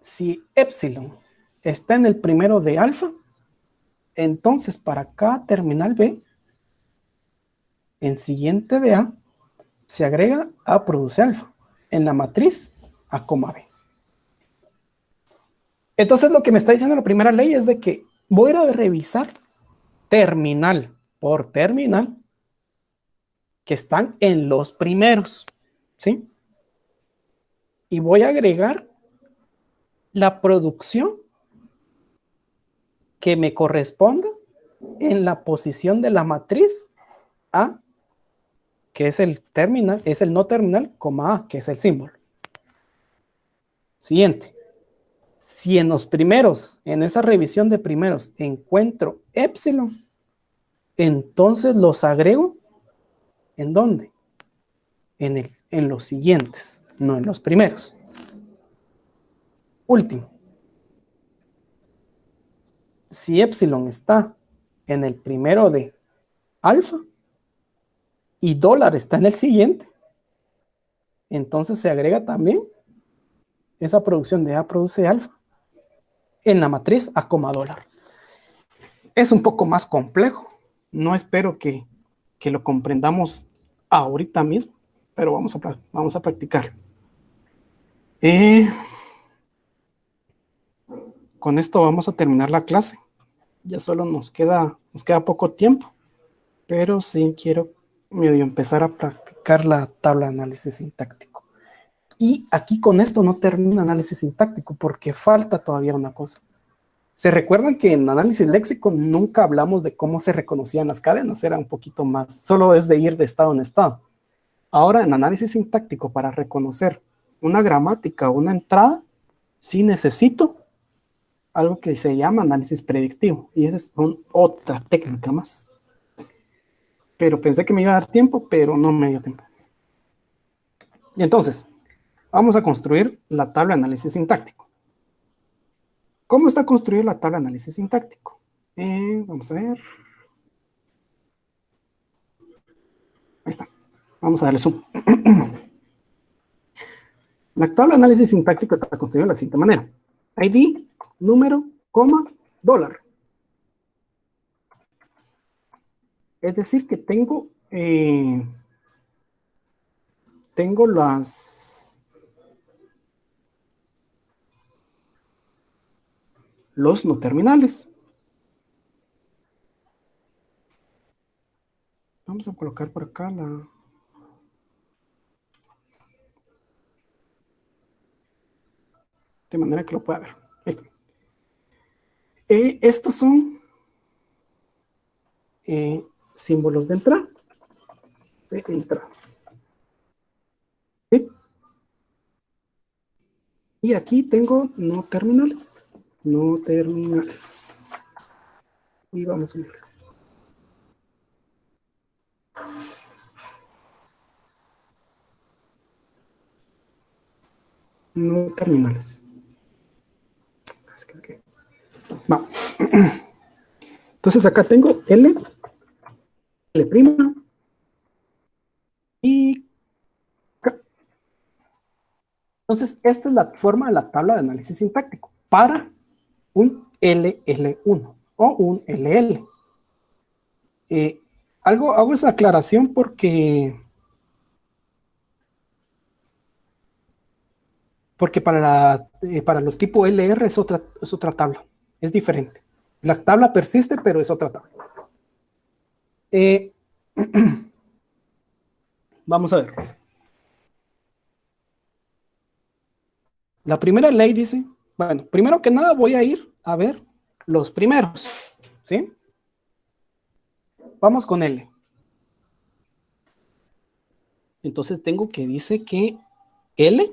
si epsilon está en el primero de alfa, entonces para cada terminal B, en siguiente de A, se agrega A produce alfa en la matriz A, B. Entonces lo que me está diciendo la primera ley es de que voy a revisar terminal por terminal que están en los primeros, ¿sí? Y voy a agregar la producción que me corresponda en la posición de la matriz A, que es el terminal, es el no terminal, coma A, que es el símbolo. Siguiente. Si en los primeros, en esa revisión de primeros, encuentro epsilon, entonces los agrego, ¿en dónde? En los siguientes, no en los primeros. Último. Si epsilon está en el primero de alfa y dólar está en el siguiente, entonces se agrega también esa producción de A produce alfa en la matriz A, dólar. Es un poco más complejo. No espero que lo comprendamos ahorita mismo, pero vamos a practicar. Con esto vamos a terminar la clase. Ya solo nos queda poco tiempo, pero sí quiero medio empezar a practicar la tabla de análisis sintáctico. Y aquí con esto no termina análisis sintáctico porque falta todavía una cosa. ¿Se recuerdan que en análisis léxico nunca hablamos de cómo se reconocían las cadenas? Era un poquito más, solo es de ir de estado en estado. Ahora en análisis sintáctico, para reconocer una gramática o una entrada, sí necesito algo que se llama análisis predictivo. Y esa es otra técnica más. Pero pensé que me iba a dar tiempo, pero no me dio tiempo. Y entonces, vamos a construir la tabla de análisis sintáctico. ¿Cómo está construida la tabla de análisis sintáctico? Vamos a ver. Ahí está. Vamos a darle zoom. La tabla de análisis sintáctico está construida de la siguiente manera. ID, número, coma, dólar. Es decir, que tengo los no terminales. Vamos a colocar por acá de manera que lo pueda ver. Ahí está. Estos son símbolos de entrada. ¿Sí? Y aquí tengo no terminales. No terminales. Y vamos a ver. No terminales. Va. Entonces acá tengo L prima y K. Entonces esta es la forma de la tabla de análisis sintáctico para un LL1 o un LL. Hago esa aclaración porque para los tipos LR es otra tabla, es diferente. La tabla persiste, pero es otra tabla. Vamos a ver. La primera ley dice, bueno, primero que nada voy a ir a ver los primeros, ¿sí? Vamos con L. Entonces tengo que dice que L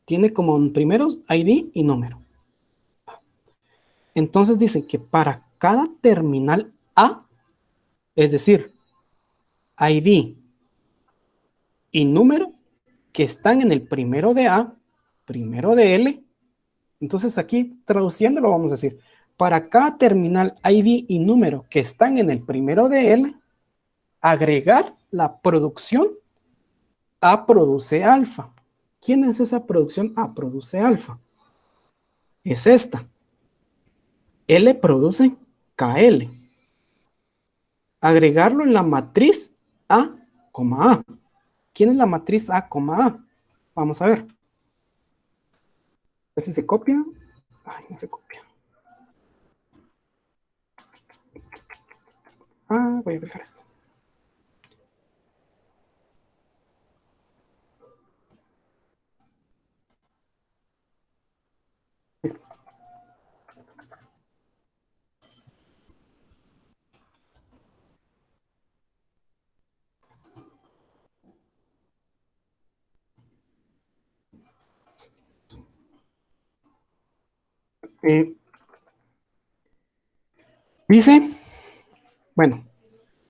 tiene como primeros ID y número. Entonces dicen que para cada terminal A, es decir, ID y número que están en el primero de A, primero de L, entonces aquí traduciéndolo vamos a decir, para cada terminal ID y número que están en el primero de L, agregar la producción A produce alfa. ¿Quién es esa producción A produce alfa? Es esta. L produce KL. Agregarlo en la matriz A, A. ¿Quién es la matriz A, A? Vamos a ver. A ver si se copia. Ay, no se copia. Voy a dejar esto. Dice, bueno,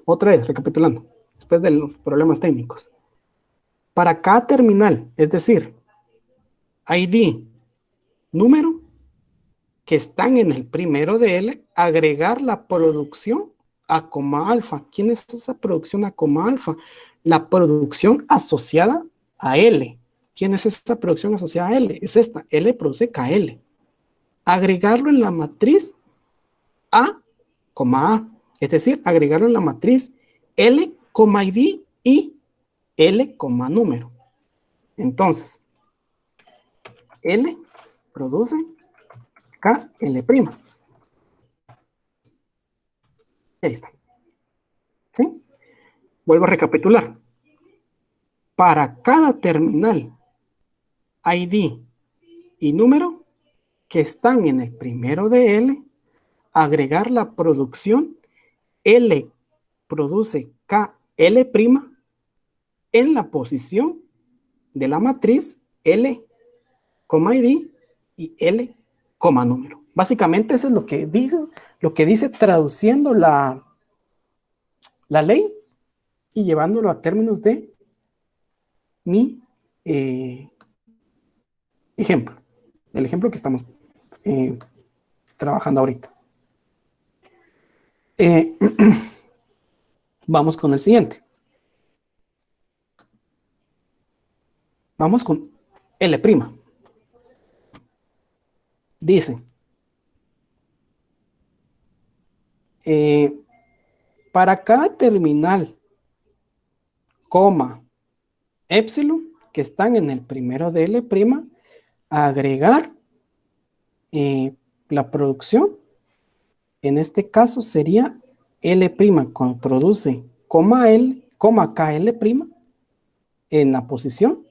otra vez, recapitulando, después de los problemas técnicos. Para cada terminal, es decir, ID, número, que están en el primero de L, agregar la producción A, alfa. ¿Quién es esa producción A, alfa? La producción asociada a L. ¿Quién es esta producción asociada a L? Es esta. L produce KL. Agregarlo en la matriz A, A. Es decir, agregarlo en la matriz L, ID y L, número. Entonces, L produce KL'. Ahí está. ¿Sí? Vuelvo a recapitular. Para cada terminal ID y número que están en el primero de L, agregar la producción L produce KL' en la posición de la matriz L, ID y L, número. Básicamente eso es lo que dice traduciendo la ley y llevándolo a términos de mi ejemplo, el ejemplo que estamos trabajando ahorita. Vamos con el siguiente. Vamos con L'. Dice, para cada terminal, epsilon, que están en el primero de L', agregar la producción, en este caso sería L', cuando produce L, KL', en la posición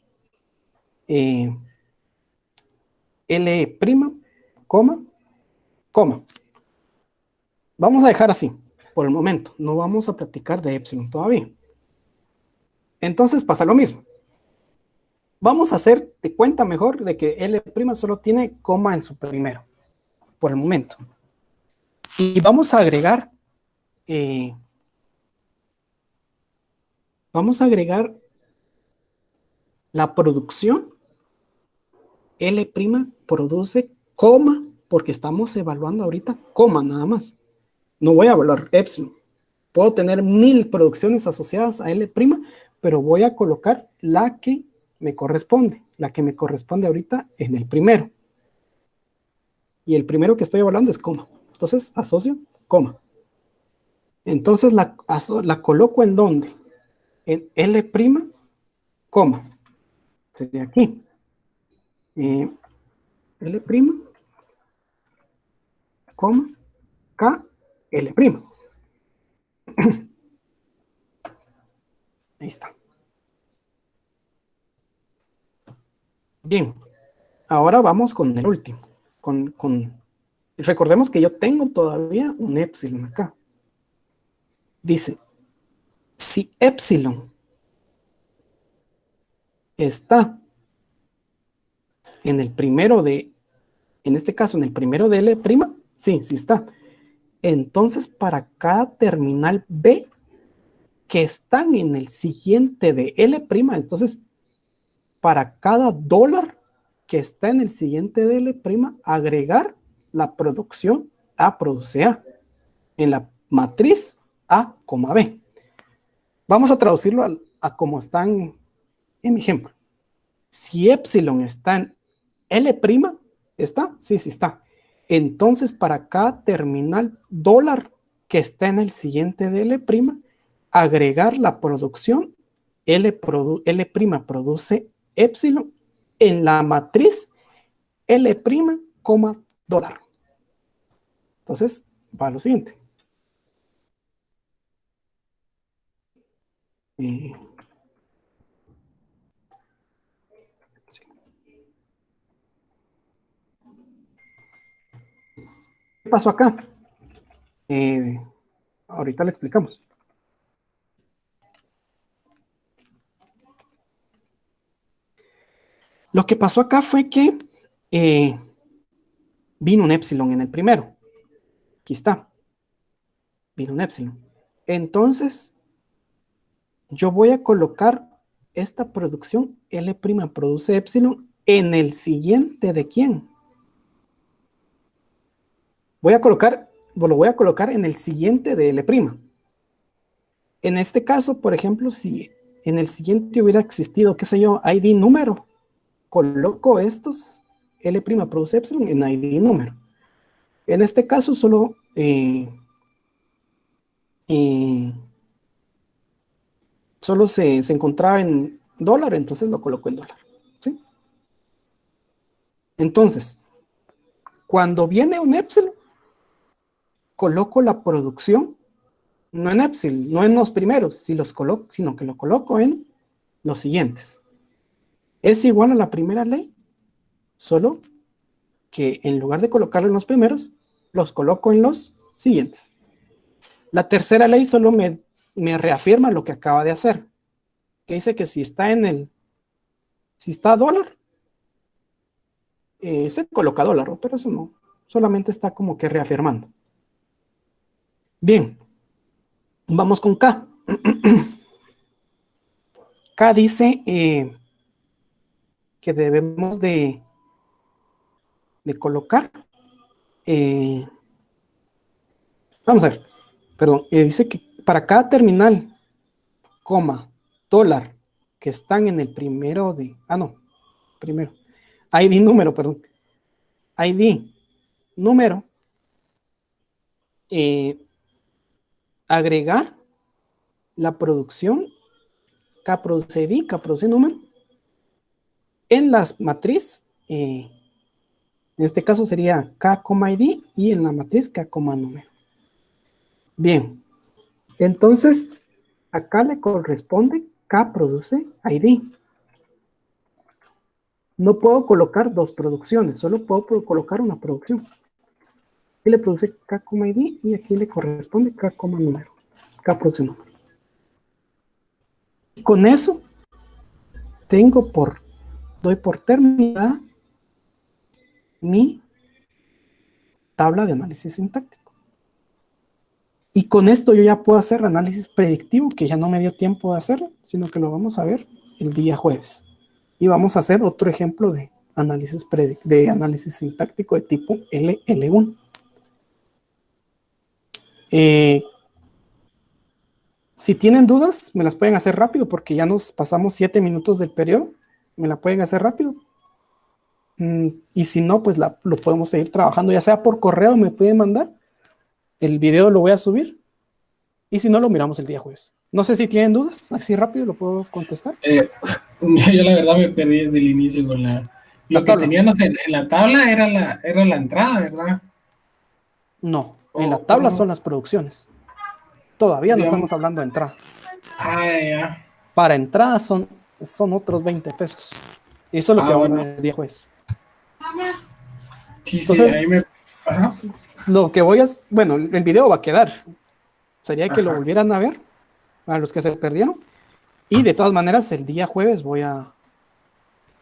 L', coma. Vamos a dejar así, por el momento. No vamos a platicar de epsilon todavía. Entonces pasa lo mismo. Vamos a hacer de cuenta mejor de que L' solo tiene coma en su primero, por el momento. Y vamos a agregar la producción. L' produce coma, porque estamos evaluando ahorita coma nada más. No voy a evaluar epsilon. Puedo tener 1000 producciones asociadas a L', pero voy a colocar la que me corresponde. La que me corresponde ahorita en el primero. Y el primero que estoy evaluando es coma. Entonces asocio coma. Entonces la coloco en ¿dónde? En L', coma. Sería aquí. L', coma, KL'. Ahí está. Bien. Ahora vamos con el último. Recordemos que yo tengo todavía un epsilon acá. Dice, si epsilon está en el primero de, en este caso en el primero de L', Sí, sí está. Entonces, para cada terminal B que están en el siguiente de L', entonces, para cada dólar que está en el siguiente de L', agregar la producción A produce A en la matriz A, B. Vamos a traducirlo a como están en mi ejemplo. Si epsilon está en L', ¿está? Sí, sí está. Entonces, para cada terminal dólar que está en el siguiente de L', agregar la producción L', produce epsilon en la matriz L', dólar. Entonces, va lo siguiente. Sí. ¿Qué pasó acá? Ahorita le explicamos. Lo que pasó acá fue que vino un epsilon en el primero. Aquí está. Vino un epsilon. Entonces, yo voy a colocar esta producción L' produce epsilon en el siguiente de quién. Lo voy a colocar en el siguiente de L'. En este caso, por ejemplo, si en el siguiente hubiera existido, qué sé yo, ID número, coloco estos L' produce epsilon en ID número. En este caso solo solo se encontraba en dólar, entonces lo coloco en dólar. ¿Sí? Entonces, cuando viene un epsilon, coloco la producción, no en epsilon, no en los primeros, sino que lo coloco en los siguientes. Es igual a la primera ley, solo que en lugar de colocarlo en los primeros, los coloco en los siguientes. La tercera ley solo me reafirma lo que acaba de hacer, que dice que si está dólar, se coloca dólar, pero eso no, solamente está como que reafirmando. Bien, vamos con K. K dice que debemos de colocar, vamos a ver, perdón, dice que para cada terminal, dólar, que están en el primero de, primero, ID número, perdón, ID número, agregar la producción K produce ID, K produce número, en las matriz, en este caso sería K, ID y en la matriz K, número. Bien, entonces acá le corresponde K produce ID. No puedo colocar dos producciones, solo puedo colocar una producción. Aquí le produce K, ID y aquí le corresponde K, número. K produce número. Y con eso doy por terminada mi tabla de análisis sintáctico. Y con esto yo ya puedo hacer análisis predictivo, que ya no me dio tiempo de hacerlo, sino que lo vamos a ver el día jueves. Y vamos a hacer otro ejemplo de análisis sintáctico de tipo L1. Si tienen dudas, me las pueden hacer rápido, porque ya nos pasamos 7 minutos del periodo. Me la pueden hacer rápido. Y si no, pues lo podemos seguir trabajando, ya sea por correo, me pueden mandar. El video lo voy a subir. Y si no, lo miramos el día jueves. No sé si tienen dudas, así rápido lo puedo contestar. Yo la verdad me perdí desde el inicio con lo que teníamos en la tabla era la entrada, ¿verdad? No, en la tabla son las producciones. Todavía no estamos hablando de entrada. Ya. Para entrada son otros 20 pesos. Eso es lo que vamos a ver el día jueves. Sí, entonces, ahí me... Ajá. Lo que el video va a quedar. Sería que lo volvieran a ver, para los que se perdieron. Y de todas maneras, el día jueves voy a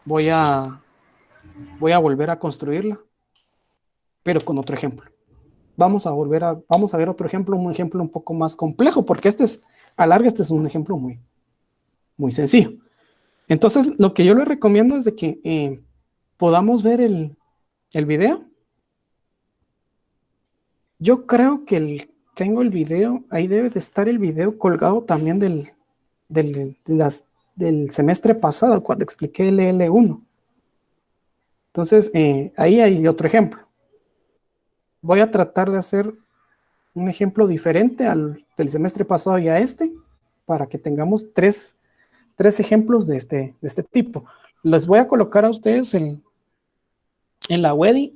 volver a construirla, pero con otro ejemplo. vamos a ver otro ejemplo, un ejemplo un poco más complejo, porque este es un ejemplo muy, muy sencillo. Entonces, lo que yo les recomiendo es de que podamos ver el video. Yo creo que tengo el video, ahí debe de estar el video colgado también del semestre pasado, cuando expliqué el L1. Entonces, ahí hay otro ejemplo. Voy a tratar de hacer un ejemplo diferente del semestre pasado y a este, para que tengamos tres ejemplos de este tipo. Les voy a colocar a ustedes en la web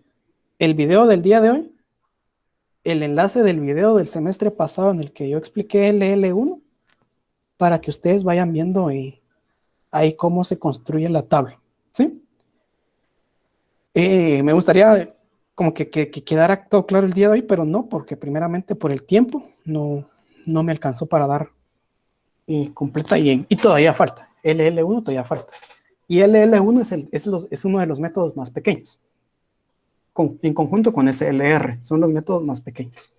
el video del día de hoy, el enlace del video del semestre pasado en el que yo expliqué el L1, para que ustedes vayan viendo ahí cómo se construye la tabla, ¿sí? Me gustaría como que quedara todo claro el día de hoy, pero no, porque primeramente por el tiempo no me alcanzó para dar completa y todavía falta. El L1 todavía falta. Y el L1 es uno de los métodos más pequeños. En conjunto con SLR, son los métodos más pequeños.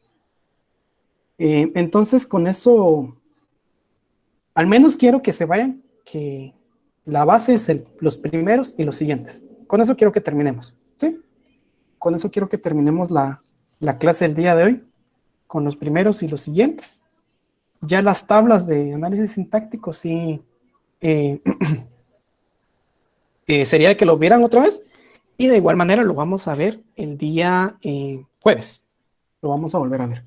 Entonces, con eso, al menos quiero que se vayan, que la base es los primeros y los siguientes. Con eso quiero que terminemos, ¿sí? Con eso quiero que terminemos la clase del día de hoy, con los primeros y los siguientes. Ya las tablas de análisis sintáctico, sí, sería que lo vieran otra vez, y de igual manera lo vamos a ver el día jueves. Lo vamos a volver a ver.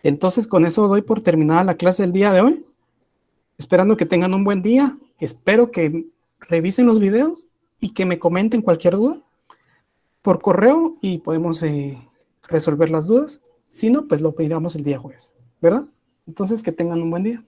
Entonces, con eso doy por terminada la clase del día de hoy. Esperando que tengan un buen día. Espero que revisen los videos y que me comenten cualquier duda por correo y podemos resolver las dudas. Si no, pues lo pediremos el día jueves, ¿verdad? Entonces, que tengan un buen día.